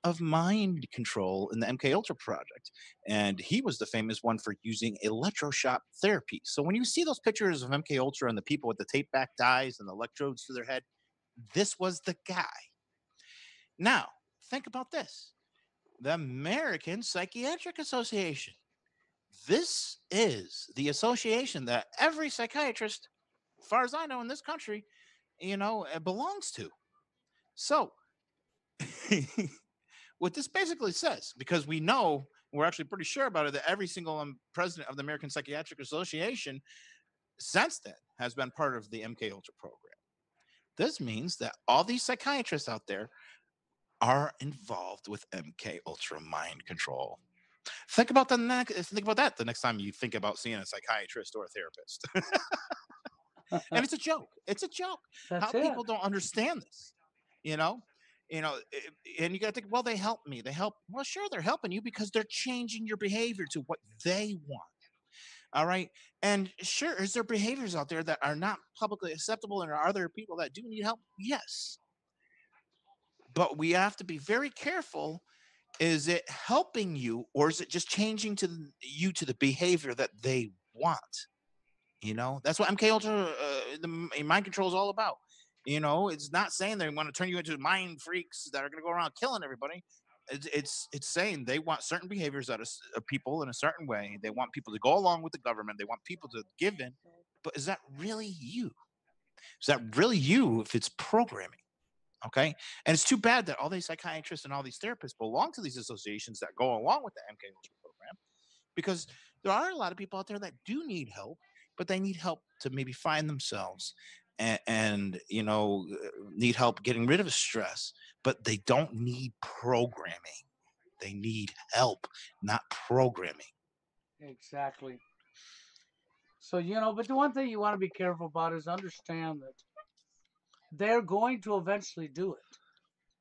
Speaker 2: of mind control in the MK Ultra project, and he was the famous one for using electroshock therapy. So when you see those pictures of MK Ultra and the people with the tape back eyes and the electrodes to their head, this was the guy. Now, think about this. The American Psychiatric Association. This is the association that every psychiatrist, as far as I know in this country, belongs to. So what this basically says, because we know, we're actually pretty sure about it, that every single president of the American Psychiatric Association since then has been part of the MK Ultra program. This means that all these psychiatrists out there are involved with MK Ultra mind control. Think about that the next time you think about seeing a psychiatrist or a therapist. And it's a joke. It's a joke.
Speaker 1: That's
Speaker 2: How
Speaker 1: it.
Speaker 2: people don't understand this, you know? And you got to think, well, they help me. They help. Well, sure, they're helping you because they're changing your behavior to what they want. All right. And sure, is there behaviors out there that are not publicly acceptable, and are there people that do need help? Yes. But we have to be very careful. Is it helping you, or is it just changing you to the behavior that they want? That's what MK Ultra, the mind control is all about. It's not saying they want to turn you into mind freaks that are going to go around killing everybody. It's saying they want certain behaviors out of people in a certain way. They want people to go along with the government. They want people to give in. But is that really you? Is that really you if it's programming? Okay. And it's too bad that all these psychiatrists and all these therapists belong to these associations that go along with the MK Ultra program, because there are a lot of people out there that do need help, but they need help to maybe find themselves and need help getting rid of stress, but they don't need programming. They need help, not programming.
Speaker 1: Exactly. So, but the one thing you want to be careful about is understand that they're going to eventually do it.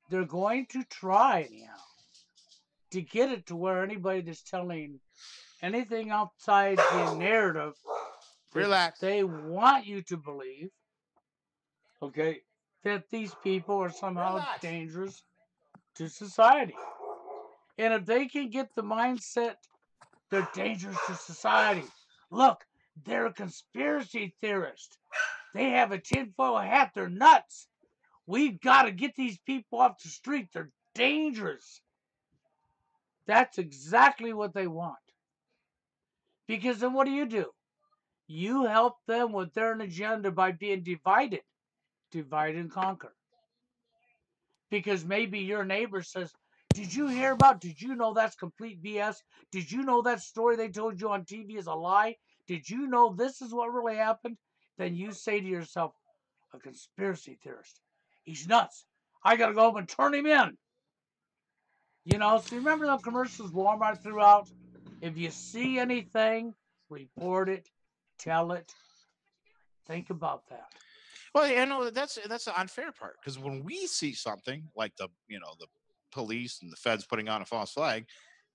Speaker 1: They're going to try anyhow to get it to where anybody that's telling anything outside the narrative that
Speaker 2: Relax.
Speaker 1: they want you to believe, okay, that these people are somehow dangerous to society. And if they can get the mindset they're dangerous to society, look, they're a conspiracy theorist. They have a tinfoil hat. They're nuts. We've got to get these people off the street. They're dangerous. That's exactly what they want. Because then what do? You help them with their agenda by being divided. Divide and conquer. Because maybe your neighbor says, did you know that's complete BS? Did you know that story they told you on TV is a lie? Did you know this is what really happened? Then you say to yourself, a conspiracy theorist. He's nuts. I got to go home and turn him in. So remember the commercials Walmart threw out? If you see anything, report it, tell it. Think about that.
Speaker 2: Well, that's the unfair part, because when we see something like the police and the feds putting on a false flag,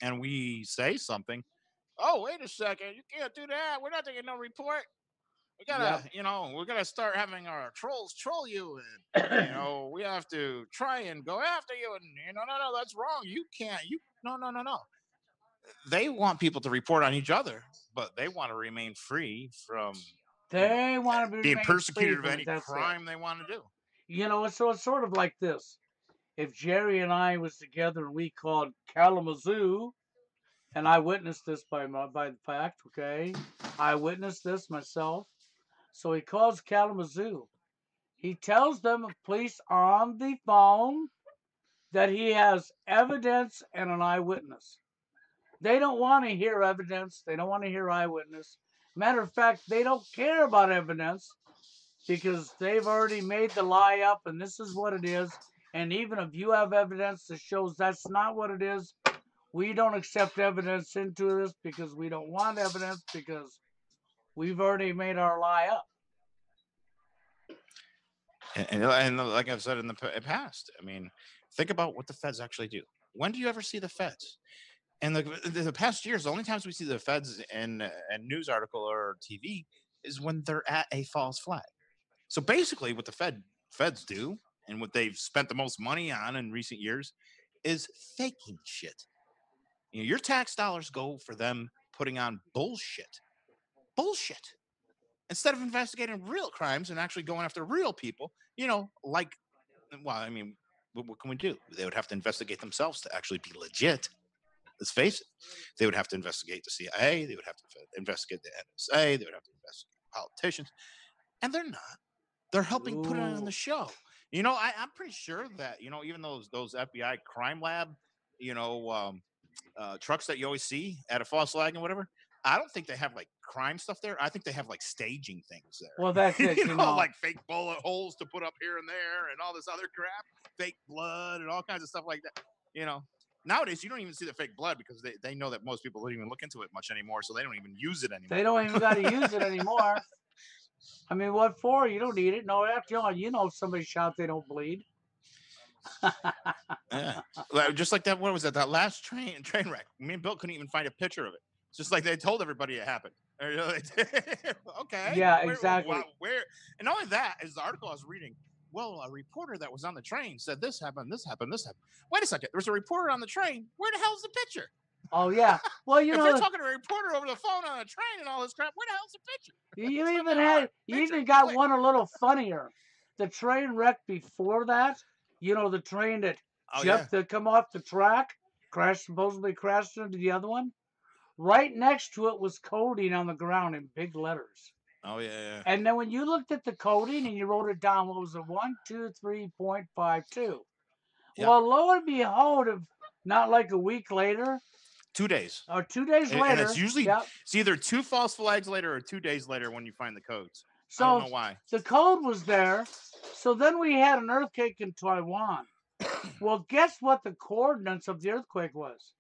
Speaker 2: and we say something, oh, wait a second, you can't do that. We're not taking no report. We gotta, we're gonna start having our trolls troll you, and we have to try and go after you, and no, that's wrong. You can't. No. They want people to report on each other, but they want to remain free from
Speaker 1: They want to be
Speaker 2: being persecuted of
Speaker 1: free
Speaker 2: any crime they want to do.
Speaker 1: So it's sort of like this. If Jerry and I was together and we called Kalamazoo, and I witnessed this by the fact, okay? I witnessed this myself. So he calls Kalamazoo. He tells them, police on the phone, that he has evidence and an eyewitness. They don't want to hear evidence. They don't want to hear eyewitness. Matter of fact, they don't care about evidence because they've already made the lie up and this is what it is. And even if you have evidence that shows that's not what it is, we don't accept evidence into this because we don't want evidence because we've already made our lie up.
Speaker 2: And like I've said in the past, I mean, think about what the feds actually do. When do you ever see the feds? And the past years, the only times we see the feds in a news article or TV is when they're at a false flag. So basically, what the feds do, and what they've spent the most money on in recent years, is faking shit. Your tax dollars go for them putting on bullshit. Instead of investigating real crimes and actually going after real people, what can we do? They would have to investigate themselves to actually be legit. Let's face it. They would have to investigate the CIA. They would have to investigate the NSA. They would have to investigate politicians. And they're not. They're helping put it on the show. I'm pretty sure that even those FBI crime lab, you know, trucks that you always see at a false flag and whatever. I don't think they have like crime stuff there. I think they have like staging things
Speaker 1: Well,
Speaker 2: there.
Speaker 1: that's it.
Speaker 2: Like fake bullet holes to put up here and there, and all this other crap, fake blood, and all kinds of stuff like that. Nowadays you don't even see the fake blood because they know that most people don't even look into it much anymore, so they don't even use it anymore.
Speaker 1: They don't even got to use it anymore. I mean, what for? You don't need it. No, after all, if somebody shot, they don't bleed.
Speaker 2: Yeah, just like that. What was that? That last train wreck. Me and Bill couldn't even find a picture of it. It's just like they told everybody it happened. Okay.
Speaker 1: Yeah, exactly.
Speaker 2: Where? And not only that, is the article I was reading. Well, a reporter that was on the train said this happened, this happened, this happened. Wait a second. There was a reporter on the train. Where the hell's the picture?
Speaker 1: Oh yeah. Well,
Speaker 2: if they're talking to a reporter over the phone on a train and all this crap, where the hell's the picture?
Speaker 1: You even got one a little funnier. The train wreck before that. The train that that come off the track, supposedly crashed into the other one. Right next to it was coding on the ground in big letters.
Speaker 2: Oh yeah.
Speaker 1: And then when you looked at the coding and you wrote it down, what was it? 123.52. Yep. Well, lo and behold, not like a week later.
Speaker 2: 2 days.
Speaker 1: Or 2 days later.
Speaker 2: And it's usually it's either 2 false flags later or 2 days later when you find the codes. So I don't know why.
Speaker 1: The code was there. So then we had an earthquake in Taiwan. Well, guess what the coordinates of the earthquake was?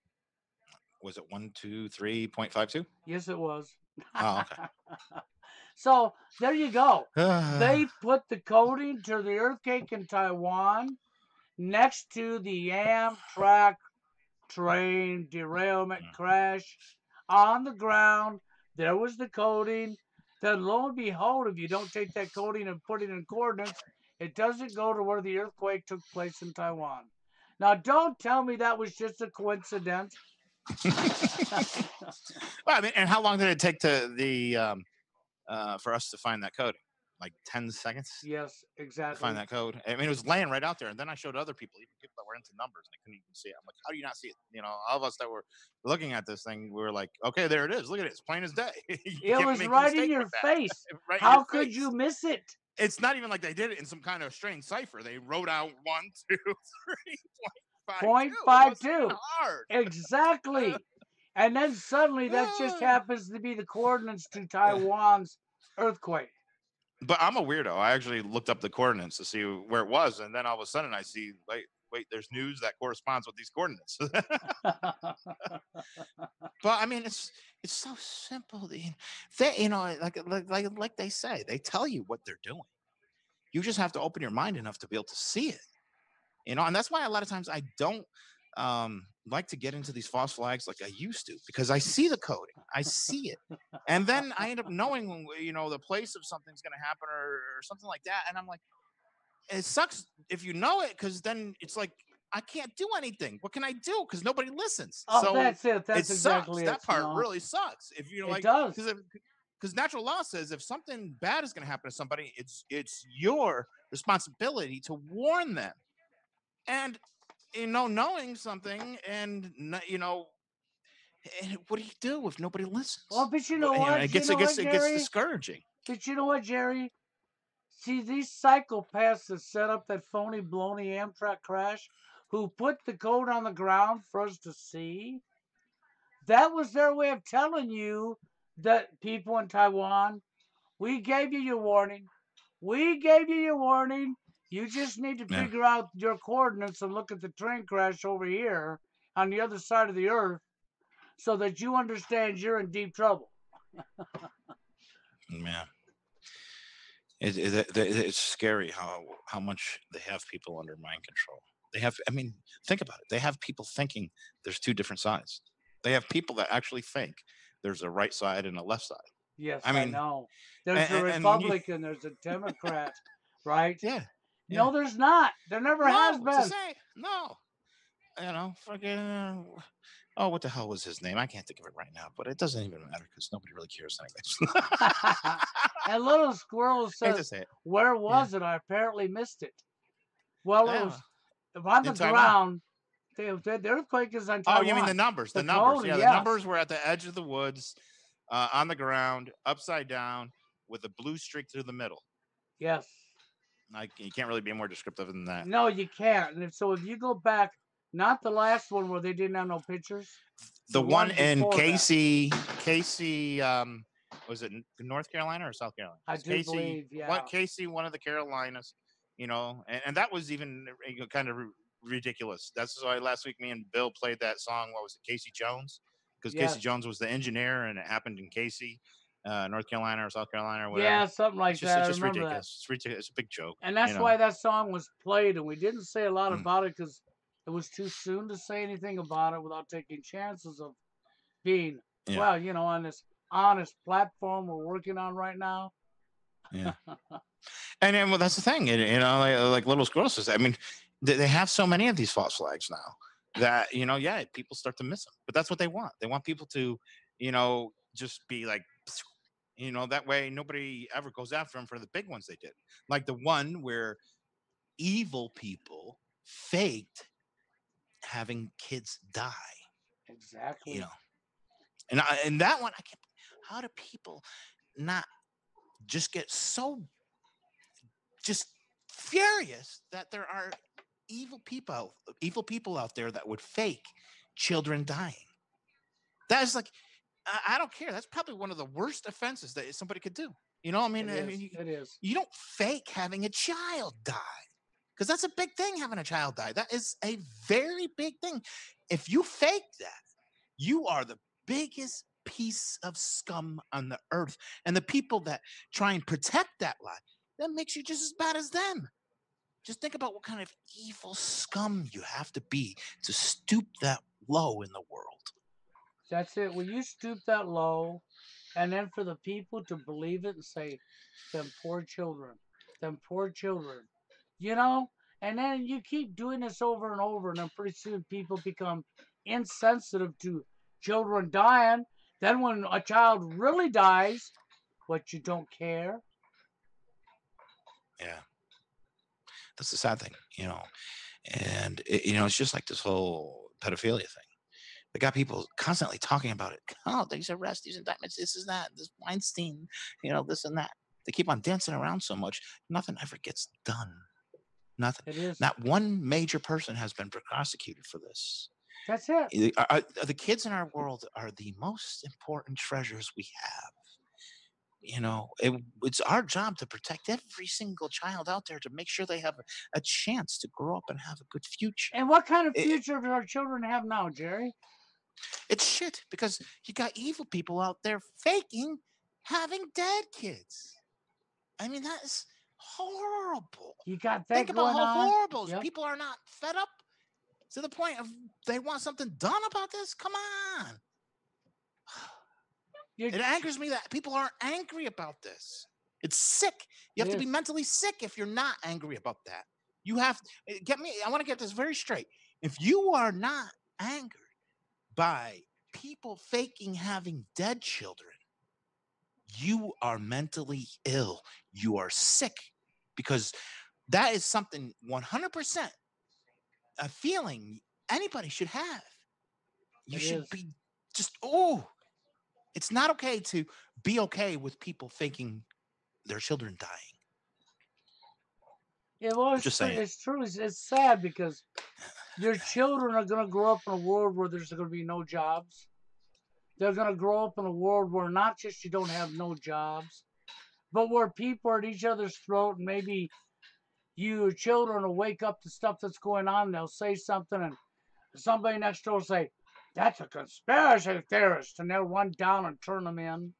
Speaker 2: Was it 123.52?
Speaker 1: Yes, it was.
Speaker 2: Oh, okay.
Speaker 1: So there you go. They put the coding to the earthquake in Taiwan next to the Amtrak train derailment crash on the ground. There was the coding. Then lo and behold, if you don't take that coding and put it in coordinates, it doesn't go to where the earthquake took place in Taiwan. Now, don't tell me that was just a coincidence.
Speaker 2: Well, I mean, and how long did it take for us to find that code? Like 10 seconds?
Speaker 1: Yes, exactly.
Speaker 2: To find that code. I mean, it was laying right out there. And then I showed other people, even people that were into numbers, and they couldn't even see it. I'm like, how do you not see it? All of us that were looking at this thing, we were like, okay, there it is. Look at it. It's plain as day.
Speaker 1: It was right in your face. How could you miss it?
Speaker 2: It's not even like they did it in some kind of strange cipher. They wrote out 1, 2, 3,
Speaker 1: 0.52. Exactly. And then suddenly that just happens to be the coordinates to Taiwan's earthquake.
Speaker 2: But I'm a weirdo. I actually looked up the coordinates to see where it was, and then all of a sudden I see, wait, there's news that corresponds with these coordinates. But I mean, it's so simple. Like they say, they tell you what they're doing. You just have to open your mind enough to be able to see it. And that's why a lot of times I don't like to get into these false flags like I used to, because I see the coding, I see it, and then I end up knowing the place of something's going to happen or something like that, and I'm like, it sucks if you know it, because then it's like I can't do anything. What can I do? Because nobody listens.
Speaker 1: Oh,
Speaker 2: so
Speaker 1: that's it. That's exactly it.
Speaker 2: That part really sucks. If
Speaker 1: it does.
Speaker 2: Because natural law says if something bad is going to happen to somebody, it's your responsibility to warn them. And knowing something, and what do you do if nobody listens?
Speaker 1: Well, but you know what?
Speaker 2: It gets discouraging.
Speaker 1: But you know what, Jerry? See, these psychopaths that set up that phony, baloney Amtrak crash, who put the code on the ground for us to see, that was their way of telling you that people in Taiwan, we gave you your warning. We gave you your warning. You just need to figure out your coordinates and look at the train crash over here on the other side of the earth so that you understand you're in deep trouble.
Speaker 2: Man. It's scary how much they have people under mind control. Think about it. They have people thinking there's 2 different sides. They have people that actually think there's a right side and a left side.
Speaker 1: Yes, I know. There's a Republican, there's a Democrat, right?
Speaker 2: Yeah.
Speaker 1: No, there's not. There never has been.
Speaker 2: No. Fucking. What the hell was his name? I can't think of it right now, but it doesn't even matter because nobody really cares anyways.
Speaker 1: And little squirrel says, "Where was it? I apparently missed it." Well, it was on the ground. The earthquake is on Taiwan.
Speaker 2: Oh, you mean the numbers? The numbers. The numbers were at the edge of the woods, on the ground, upside down, with a blue streak through the middle.
Speaker 1: Yes.
Speaker 2: You can't really be more descriptive than that.
Speaker 1: No, you can't. And so if you go back, not the last one where they didn't have no pictures,
Speaker 2: The one in
Speaker 1: before that.
Speaker 2: Casey, was it North Carolina or South Carolina?
Speaker 1: I
Speaker 2: It's
Speaker 1: do
Speaker 2: Casey,
Speaker 1: believe, yeah.
Speaker 2: what Casey, one of the Carolinas, and that was even kind of ridiculous. That's why last week me and Bill played that song. What was it, Casey Jones? Because Casey
Speaker 1: Yes.
Speaker 2: Jones was the engineer, and it happened in Casey, North Carolina or South Carolina or whatever.
Speaker 1: Yeah, something like that.
Speaker 2: It's
Speaker 1: I
Speaker 2: just
Speaker 1: remember
Speaker 2: ridiculous.
Speaker 1: that.
Speaker 2: It's ridiculous. It's a big joke.
Speaker 1: And that's why that song was played, and we didn't say a lot about it because it was too soon to say anything about it without taking chances of being,
Speaker 2: Yeah.
Speaker 1: well, on this honest platform we're working on right now.
Speaker 2: Yeah. And then, well, that's the thing, like Little Squirrel says. I mean, they have so many of these false flags now that people start to miss them. But that's what they want. They want people to, just be like, that way nobody ever goes after them for the big ones they did, like the one where evil people faked having kids die.
Speaker 1: Exactly.
Speaker 2: And that one, I can't. How do people not just get so just furious that there are evil people out there that would fake children dying? That is like, I don't care. That's probably one of the worst offenses that somebody could do.
Speaker 1: It is.
Speaker 2: You don't fake having a child die, because that's a big thing. Having a child die, that is a very big thing. If you fake that, you are the biggest piece of scum on the earth. And the people that try and protect that lie, that makes you just as bad as them. Just think about what kind of evil scum you have to be to stoop that low in the world.
Speaker 1: That's it. When you stoop that low, and then for the people to believe it and say, them poor children, them poor children, and then you keep doing this over and over, and then pretty soon people become insensitive to children dying. Then when a child really dies, what, you don't care?
Speaker 2: Yeah. That's the sad thing, and it's just like this whole pedophilia thing. They got people constantly talking about it. Oh, these arrests, these indictments, this is that, this Weinstein, this and that. They keep on dancing around so much, nothing ever gets done. Nothing.
Speaker 1: It is.
Speaker 2: Not one major person has been prosecuted for this.
Speaker 1: That's it.
Speaker 2: The kids in our world are the most important treasures we have. It's our job to protect every single child out there, to make sure they have a chance to grow up and have a good future.
Speaker 1: And what kind of future do our children have now, Jerry?
Speaker 2: It's shit, because you got evil people out there faking having dead kids. I mean, that is horrible.
Speaker 1: You got that
Speaker 2: Think about
Speaker 1: going
Speaker 2: how
Speaker 1: on?
Speaker 2: horrible.
Speaker 1: Yep.
Speaker 2: People are not fed up to the point of they want something done about this. Come on. It angers me that people aren't angry about this. It's sick. You have to be mentally sick if you're not angry about that. You have I want to get this very straight. If you are not angered by people faking having dead children, you are mentally ill. You are sick, because that is something 100% a feeling anybody should have. You should be just, it's not okay to be okay with people faking their children dying.
Speaker 1: Yeah, well, it's true. It's sad, because your children are going to grow up in a world where there's going to be no jobs. They're going to grow up in a world where not just you don't have no jobs, but where people are at each other's throat, and maybe your children will wake up to stuff that's going on, and they'll say something, and somebody next door will say, "That's a conspiracy theorist," and they'll run down and turn them in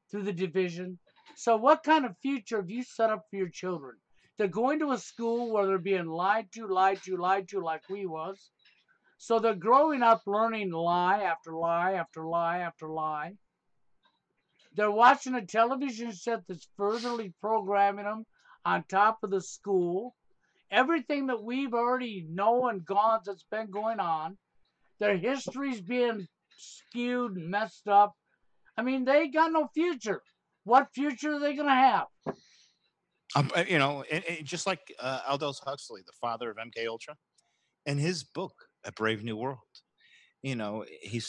Speaker 1: through the division. So what kind of future have you set up for your children? They're going to a school where they're being lied to, like we was. So they're growing up learning lie after lie after lie after lie. They're watching a television set that's furtherly programming them on top of the school. Everything that we've already known and gone that's been going on. Their history's being skewed and messed up. I mean, they ain't got no future. What future are they going to have?
Speaker 2: Just like Aldous Huxley, the father of MK Ultra, in his book A Brave New World, he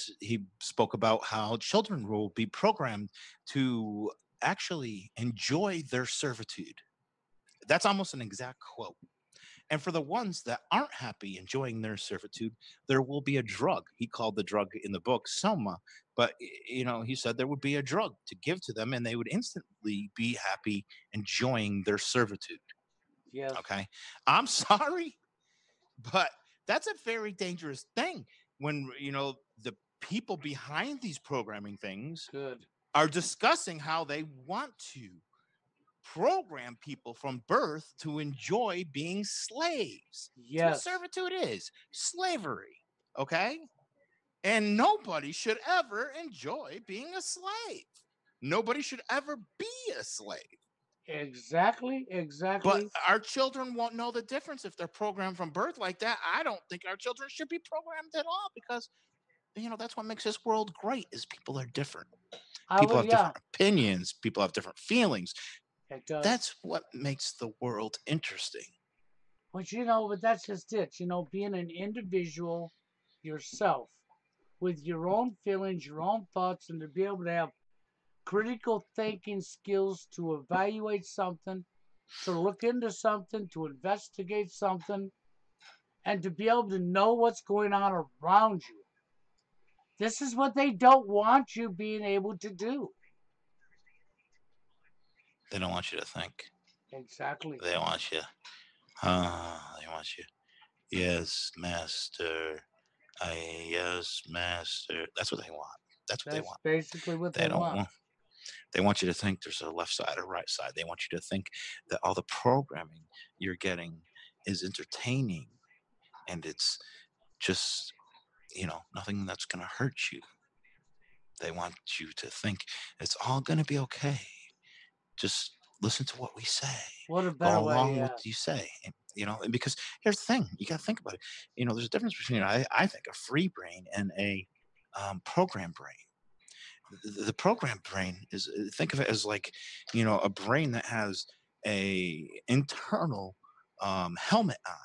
Speaker 2: spoke about how children will be programmed to actually enjoy their servitude. That's almost an exact quote. And for the ones that aren't happy enjoying their servitude, there will be a drug. He called the drug in the book soma, but he said there would be a drug to give to them and they would instantly be happy enjoying their servitude.
Speaker 1: Yes.
Speaker 2: Okay. I'm sorry, but that's a very dangerous thing when, the people behind these programming things
Speaker 1: Good.
Speaker 2: are discussing how they want to program people from birth to enjoy being slaves. That's what
Speaker 1: Yes.
Speaker 2: servitude is, slavery. Okay. And nobody should ever enjoy being a slave. Nobody should ever be a slave.
Speaker 1: Exactly.
Speaker 2: But
Speaker 1: Exactly.
Speaker 2: our children won't know the difference if they're programmed from birth like that. I don't think our children should be programmed at all because that's what makes this world great is people are different.
Speaker 1: I
Speaker 2: People
Speaker 1: would.
Speaker 2: have
Speaker 1: Yeah.
Speaker 2: different opinions, people have different feelings.
Speaker 1: It does.
Speaker 2: That's what makes the world interesting.
Speaker 1: But that's just it. Being an individual yourself with your own feelings, your own thoughts, and to be able to have critical thinking skills to evaluate something, to look into something, to investigate something, and to be able to know what's going on around you. This is what they don't want you being able to do.
Speaker 2: They don't want you to think.
Speaker 1: Exactly.
Speaker 2: They want you. They want you. Yes, master. Yes, master. That's what they want. That's what they
Speaker 1: That's
Speaker 2: want.
Speaker 1: basically what
Speaker 2: They
Speaker 1: they
Speaker 2: don't
Speaker 1: want.
Speaker 2: want. They want you to think there's a left side or right side. They want you to think that all the programming you're getting is entertaining and it's just, nothing that's going to hurt you. They want you to think it's all going to be okay. Just listen to what we say.
Speaker 1: What a
Speaker 2: Go
Speaker 1: better way,
Speaker 2: along with
Speaker 1: yeah.
Speaker 2: what you say. And because here's the thing, you got to think about it. There's a difference between, I think, a free brain and a program brain. The program brain is, think of it as like, a brain that has a internal helmet on,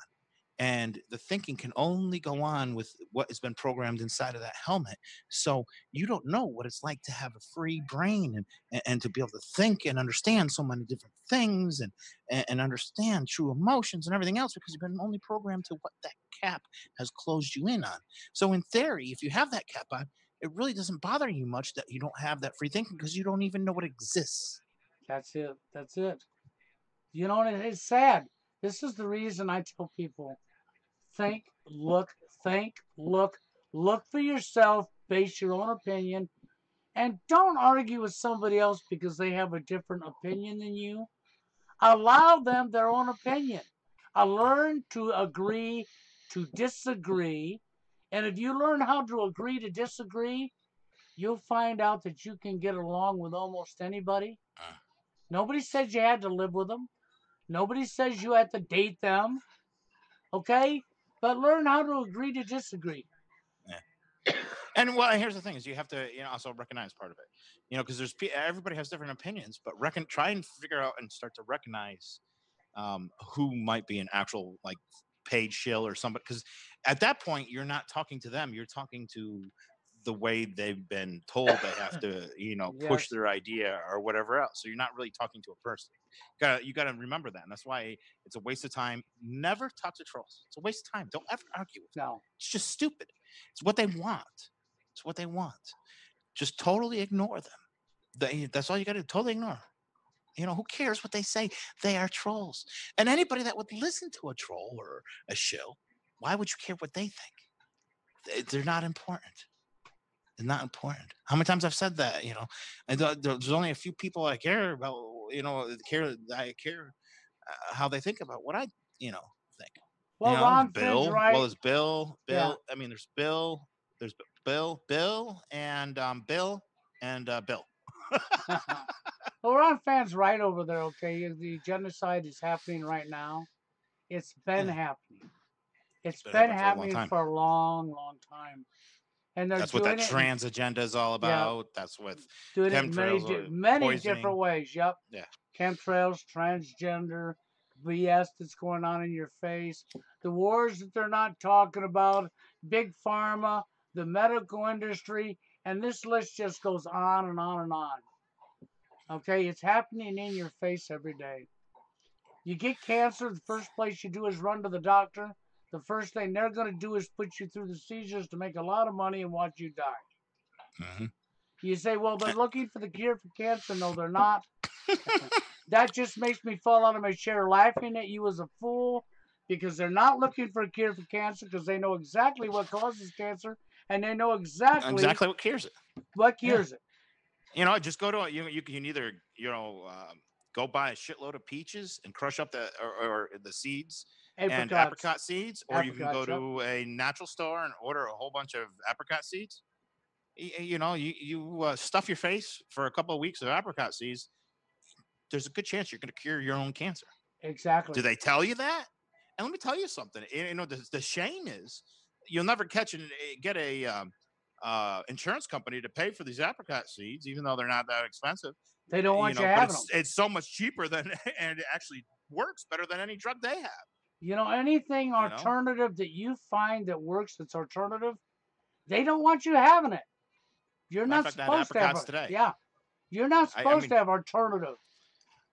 Speaker 2: and the thinking can only go on with what has been programmed inside of that helmet. So you don't know what it's like to have a free brain and to be able to think and understand so many different things and understand true emotions and everything else because you've been only programmed to what that cap has closed you in on. So in theory, if you have that cap on, it really doesn't bother you much that you don't have that free thinking because you don't even know what exists.
Speaker 1: That's it. That's it. And it's sad. This is the reason I tell people think, look for yourself, base your own opinion, and don't argue with somebody else because they have a different opinion than you. Allow them their own opinion. Learn to agree to disagree. And if you learn how to agree to disagree, you'll find out that you can get along with almost anybody.
Speaker 2: Uh,
Speaker 1: Nobody says you had to live with them. Nobody says you had to date them. Okay? But learn how to agree to disagree.
Speaker 2: yeah. And well, here's the thing: is you have to, also recognize part of it, because everybody has different opinions, but try and figure out and start to recognize who might be an actual like paid shill or somebody, because at that point you're not talking to them, you're talking to the way they've been told they have to, push
Speaker 1: Yes.
Speaker 2: their idea or whatever else. So you're not really talking to a person. You gotta remember that, and that's why it's a waste of time. Never talk to trolls. It's a waste of time. Don't ever argue with them.
Speaker 1: No.
Speaker 2: It's just stupid. It's what they want. It's what they want. Just totally ignore them. That's all you got to do. Totally ignore. Who cares what they say? They are trolls. And anybody that would listen to a troll or a shill, why would you care what they think? They're not important. They're not important. How many times I've said that, and there's only a few people I care about, I care how they think about what I, think.
Speaker 1: Well, Ron Finn's
Speaker 2: Bill.
Speaker 1: right.
Speaker 2: Well, there's Bill.
Speaker 1: Yeah.
Speaker 2: I mean, there's Bill. There's Bill, and Bill, and Bill.
Speaker 1: Well, Ron Finn's right over there, okay? The genocide is happening right now. It's been
Speaker 2: Yeah.
Speaker 1: happening. It's
Speaker 2: been
Speaker 1: been
Speaker 2: happening for a long
Speaker 1: happening
Speaker 2: time.
Speaker 1: for a long, long time. And they're
Speaker 2: That's what that
Speaker 1: doing it in,
Speaker 2: trans agenda is all
Speaker 1: yeah,
Speaker 2: about. That's what
Speaker 1: doing it in
Speaker 2: chemtrails or
Speaker 1: many
Speaker 2: poisoning.
Speaker 1: different ways. Yep.
Speaker 2: Yeah.
Speaker 1: Chemtrails, transgender, BS that's going on in your face, the wars that they're not talking about, big pharma, the medical industry, and this list just goes on and on and on. Okay, it's happening in your face every day. You get cancer, the first place you do is run to the doctor. The first thing they're going to do is put you through the seizures to make a lot of money and watch you die.
Speaker 2: Mm-hmm.
Speaker 1: You say, well, they're looking for the cure for cancer. No, they're not. That just makes me fall out of my chair laughing at you as a fool, because they're not looking for a cure for cancer because they know exactly what causes cancer, and they know exactly
Speaker 2: Exactly what cures it.
Speaker 1: what
Speaker 2: Yeah.
Speaker 1: cures it.
Speaker 2: Just go to you can either go buy a shitload of peaches and crush up or the seeds and
Speaker 1: Apricots.
Speaker 2: apricot seeds, or you can go
Speaker 1: Apricots,
Speaker 2: to a natural store and order a whole bunch of apricot seeds. You stuff your face for a couple of weeks of apricot seeds. There's a good chance you're going to cure your own cancer.
Speaker 1: Exactly.
Speaker 2: Do they tell you that? And let me tell you something. The shame is you'll never get a insurance company to pay for these apricot seeds, even though they're not that expensive.
Speaker 1: They don't want you
Speaker 2: But
Speaker 1: having them.
Speaker 2: it's so much cheaper than, and it actually works better than any drug they have.
Speaker 1: Anything alternative that you find that works that's alternative, they don't want you having it. You're not supposed to have it.
Speaker 2: Today.
Speaker 1: Yeah. You're not supposed to have alternative,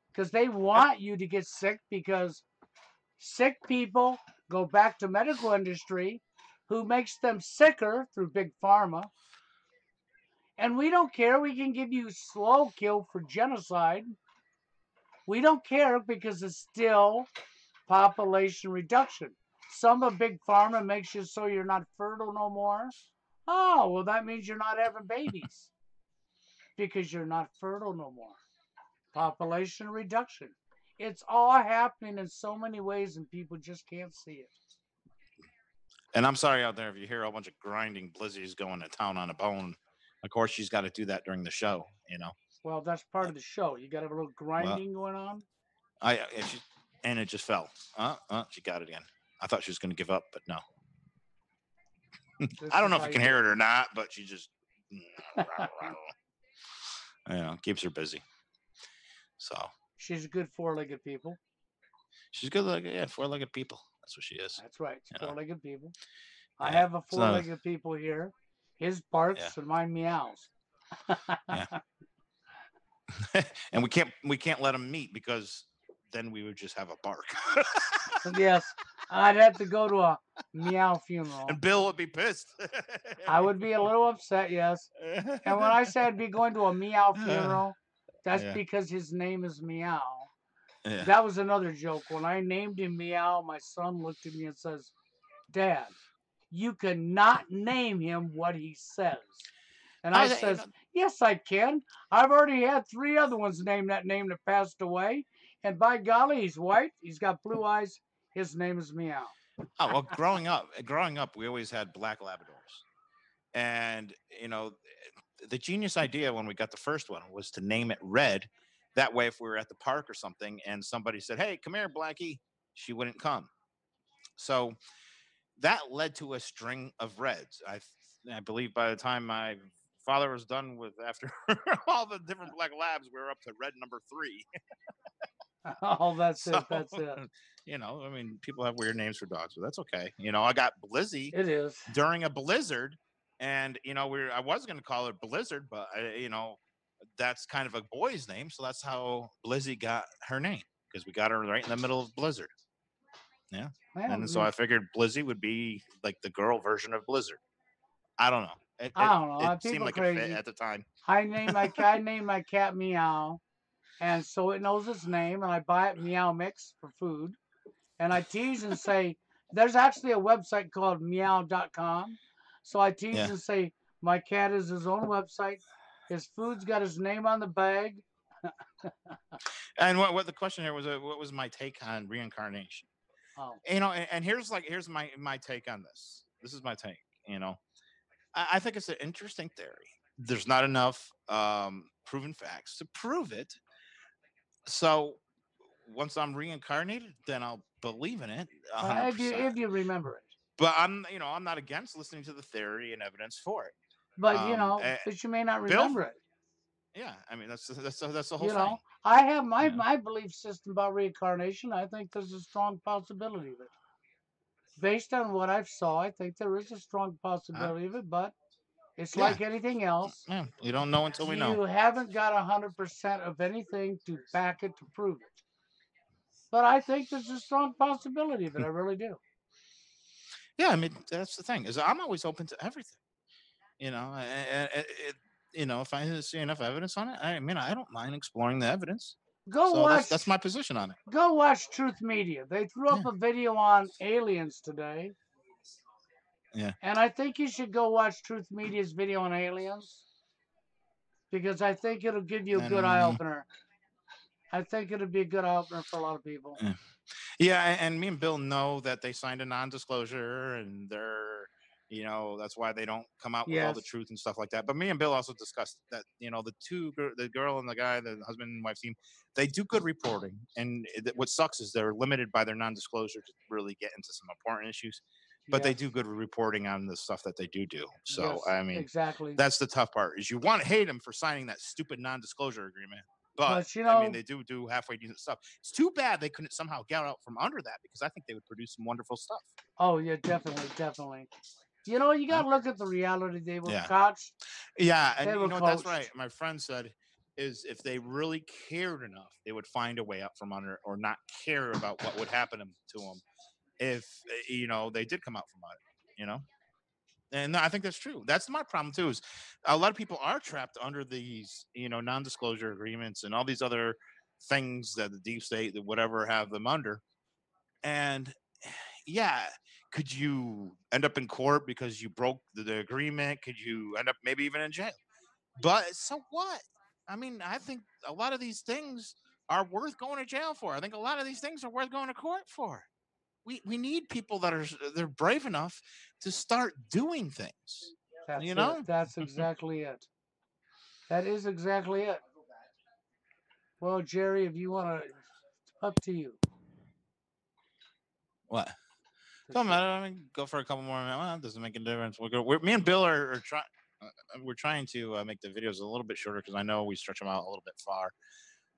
Speaker 1: because they want you to get sick, because sick people go back to medical industry, who makes them sicker through big pharma. And we don't care. We can give you slow kill for genocide. We don't care, because it's still population reduction. Some of big pharma makes you so you're not fertile no more. Oh, well, that means you're not having babies because you're not fertile no more. Population reduction. It's all happening in so many ways, and people just can't see it.
Speaker 2: And I'm sorry out there if you hear a bunch of grinding blizzies going to town on a bone. Of course, she's got to do that during the show,
Speaker 1: Well, that's part of the show. You got to have a little grinding going on.
Speaker 2: And it just fell. She got it again. I thought she was going to give up, but no. I don't know if you can hear it or not, but she just keeps her busy. So
Speaker 1: she's a good four-legged people.
Speaker 2: She's good, four-legged people. That's what she is.
Speaker 1: That's right. Four-legged people. I have a four-legged people here. His barks and mine meows.
Speaker 2: And we can't let them meet, because then we would just have a bark.
Speaker 1: Yes, I'd have to go to a meow funeral.
Speaker 2: And Bill would be pissed.
Speaker 1: I would be a little upset, yes. And when I say I'd be going to a meow funeral, that's because his name is Meow. Yeah. That was another joke. When I named him Meow, my son looked at me and says, "Dad, you cannot name him what he says." And I says, "Yes, I can. I've already had 3 other ones named that name that passed away. And by golly, he's white. He's got blue eyes. His name is Meow."
Speaker 2: Oh, well, growing up, we always had black Labradors. And, the genius idea when we got the first one was to name it Red. That way, if we were at the park or something and somebody said, "Hey, come here, Blackie," she wouldn't come. So that led to a string of Reds. I believe by the time my father was done with, after all the different black labs, we were up to Red number 3.
Speaker 1: Oh, that's it. That's it.
Speaker 2: People have weird names for dogs, but that's okay. I got Blizzy.
Speaker 1: It is
Speaker 2: during a blizzard, and I was going to call her Blizzard, but that's kind of a boy's name, so that's how Blizzy got her name, because we got her right in the middle of Blizzard. Yeah, and so I figured Blizzy would be like the girl version of Blizzard. I don't know.
Speaker 1: I don't know.
Speaker 2: It seemed like
Speaker 1: crazy.
Speaker 2: It fit at the time.
Speaker 1: I named my cat Meow. And so it knows its name, and I buy it Meow Mix for food. And I tease and say, there's actually a website called meow.com. So I tease and say, my cat is his own website. His food's got his name on the bag.
Speaker 2: And what the question here was, what was my take on reincarnation?
Speaker 1: Oh.
Speaker 2: And here's my take on this. This is my take. I think it's an interesting theory. There's not enough proven facts to prove it. So once I'm reincarnated, then I'll believe in it 100%.
Speaker 1: If you remember it.
Speaker 2: But I'm not against listening to the theory and evidence for it.
Speaker 1: But but you may not remember it.
Speaker 2: Yeah, that's the whole thing.
Speaker 1: I have my belief system about reincarnation. I think there's a strong possibility of it. Based on what I've saw, I think there is a strong possibility of it, but it's like anything else.
Speaker 2: Yeah, you don't know until we know.
Speaker 1: You haven't got 100% of anything to back it, to prove it. But I think there's a strong possibility of it. I really do.
Speaker 2: Yeah, I mean that's the thing is I'm always open to everything. You know, if I see enough evidence on it, I mean I don't mind exploring the evidence.
Speaker 1: Go
Speaker 2: So that's
Speaker 1: watch
Speaker 2: my position on it.
Speaker 1: Go watch Truth Media. They threw up
Speaker 2: Yeah,
Speaker 1: a video on aliens today.
Speaker 2: yeah,
Speaker 1: And I think you should go watch Truth Media's video on aliens because I think it'll give you a good eye
Speaker 2: and
Speaker 1: opener. I think it'll be a good eye opener for a lot of people.
Speaker 2: yeah. Yeah, and me and Bill know that they signed a non-disclosure, and that's why they don't come out with all the
Speaker 1: Yes.
Speaker 2: truth and stuff like that. But me and Bill also discussed that, the girl and the guy, the husband and wife team, they do good reporting, and what sucks is they're limited by their non-disclosure to really get into some important issues. But they
Speaker 1: Yes.
Speaker 2: do good reporting on the stuff that they do. So
Speaker 1: Yes.
Speaker 2: I mean,
Speaker 1: Exactly.
Speaker 2: that's the tough part is you want to hate them for signing that stupid non-disclosure agreement. But
Speaker 1: But you
Speaker 2: I mean,
Speaker 1: know,
Speaker 2: they do halfway decent stuff. It's too bad they couldn't somehow get out from under that because I think they would produce some wonderful stuff.
Speaker 1: oh yeah, definitely, definitely. You know, you
Speaker 2: Huh?
Speaker 1: gotta look at the reality. They were
Speaker 2: Yeah,
Speaker 1: coached.
Speaker 2: yeah, and
Speaker 1: They
Speaker 2: you
Speaker 1: were
Speaker 2: know what? That's right.
Speaker 1: coached.
Speaker 2: My friend said is if they really cared enough, they would find a way out from under or not care about what would happen to them if they did come out from under. You know, and I think that's true. That's my problem too. Is a lot of people are trapped under these non-disclosure agreements and all these other things that the deep state, that whatever, have them under. And yeah, could you end up in court because you broke the agreement? Could you end up maybe even in jail? But so what? I mean, I think a lot of these things are worth going to jail for. I think a lot of these things are worth going to court for. We need people that they're brave enough to start doing things.
Speaker 1: That's
Speaker 2: You
Speaker 1: it.
Speaker 2: know?
Speaker 1: That's exactly it. That is exactly it. Well, Jerry, if you want to, up to you.
Speaker 2: What?
Speaker 1: That's
Speaker 2: Don't
Speaker 1: it.
Speaker 2: matter. I mean, go for a couple more minutes. Well, it doesn't make a difference. Me and Bill are trying. We're trying to make the videos a little bit shorter because I know we stretch them out a little bit far,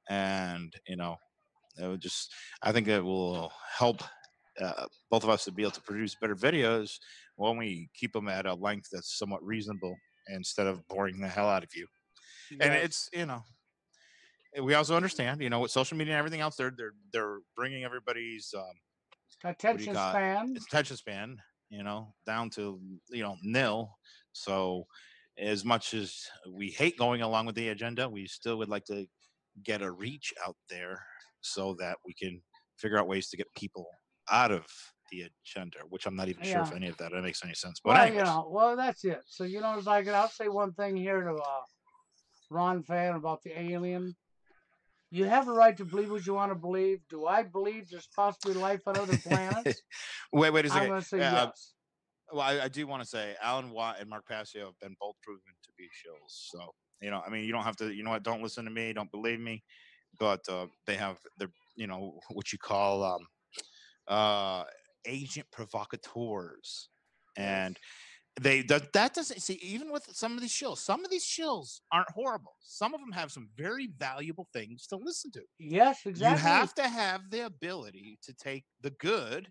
Speaker 2: and it would just. I think it will help both of us to be able to produce better videos when we keep them at a length that's somewhat reasonable instead of boring the hell out of you. And
Speaker 1: Yes.
Speaker 2: we also understand, with social media and everything else, they're bringing everybody's what do you
Speaker 1: Attention
Speaker 2: call it?
Speaker 1: span.
Speaker 2: Attention span, down to nil. So as much as we hate going along with the agenda, we still would like to get a reach out there so that we can figure out ways to get people out of the agenda, which I'm not even sure if
Speaker 1: Yeah.
Speaker 2: any of that makes any sense. But
Speaker 1: Well,
Speaker 2: anyways,
Speaker 1: well, that's it. So, it's like, I'll say one thing here to Ron Fan about the alien. You have a right to believe what you want to believe. Do I believe there's possibly life on other planets?
Speaker 2: wait a
Speaker 1: I'm
Speaker 2: second.
Speaker 1: going to say yes.
Speaker 2: Well, I do want to say Alan Watt and Mark Passio have been both proven to be shills. So, I mean, you don't have to, don't listen to me, don't believe me, but they have their, what you call uh, agent provocateurs. And
Speaker 1: Yes.
Speaker 2: that doesn't see, even with some of these shills aren't horrible. Some of them have some very valuable things to listen to.
Speaker 1: Yes,
Speaker 2: You
Speaker 1: exactly.
Speaker 2: have to have the ability to take the good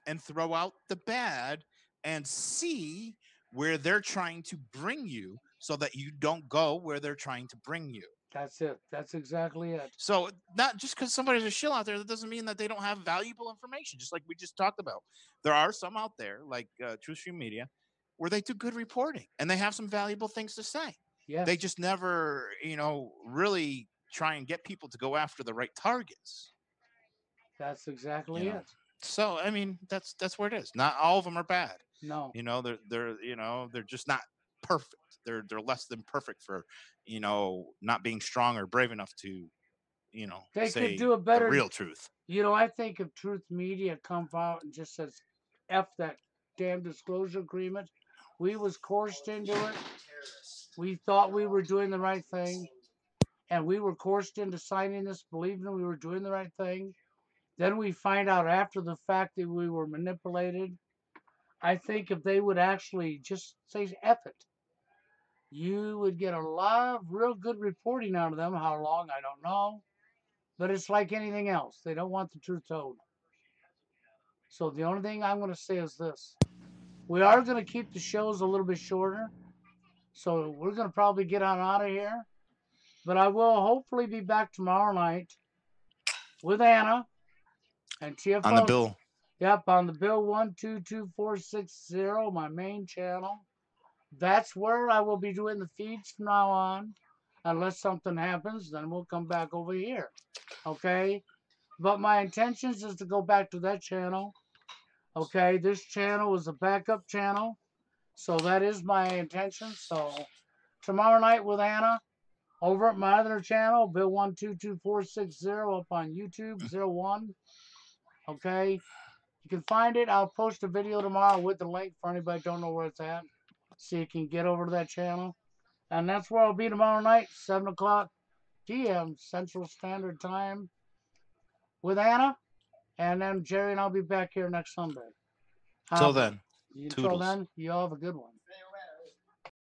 Speaker 2: and throw out the bad and see where they're trying to bring you so that you don't go where they're trying to bring you.
Speaker 1: That's it. That's exactly it.
Speaker 2: So not just because somebody's a shill out there, that doesn't mean that they don't have valuable information. Just like we just talked about, there are some out there like True Stream Media where they do good reporting and they have some valuable things to say.
Speaker 1: Yes.
Speaker 2: They just never, really try and get people to go after the right targets.
Speaker 1: That's
Speaker 2: You
Speaker 1: exactly
Speaker 2: know,
Speaker 1: it.
Speaker 2: so I mean that's where it is. Not all of them are bad.
Speaker 1: No.
Speaker 2: They're just not perfect. They're less than perfect for not being strong or brave enough to
Speaker 1: They could
Speaker 2: say
Speaker 1: do a
Speaker 2: the
Speaker 1: better.
Speaker 2: real truth.
Speaker 1: I think if Truth Media come out and just says F that damn disclosure agreement, we was coerced into it. We thought we were doing the right thing, and we were coerced into signing this, believing we were doing the right thing. Then we find out after the fact that we were manipulated. I think if they would actually just say F it, you would get a lot of real good reporting out of them. How long, I don't know. But it's like anything else. They don't want the truth told. So the only thing I'm going to say is this. We are going to keep the shows a little bit shorter. So we're going to probably get on out of here. But I will hopefully be back tomorrow night with Anna. And TFL.
Speaker 2: On the bill.
Speaker 1: Yep, on the bill 122460, my main channel. That's where I will be doing the feeds from now on. Unless something happens, then we'll come back over here. Okay? But my intentions is to go back to that channel. Okay, this channel is a backup channel. So that is my intention. So tomorrow night with Anna over at my other channel, Bill 122460 up on YouTube 01. Okay. You can find it. I'll post a video tomorrow with the link for anybody who don't know where it's at. So you can get over to that channel. And that's where I'll be tomorrow night, 7 o'clock p.m. Central Standard Time with Anna. And then Jerry and I'll be back here next Sunday.
Speaker 2: Till then,
Speaker 1: Until
Speaker 2: toodles.
Speaker 1: then, you all have a good one.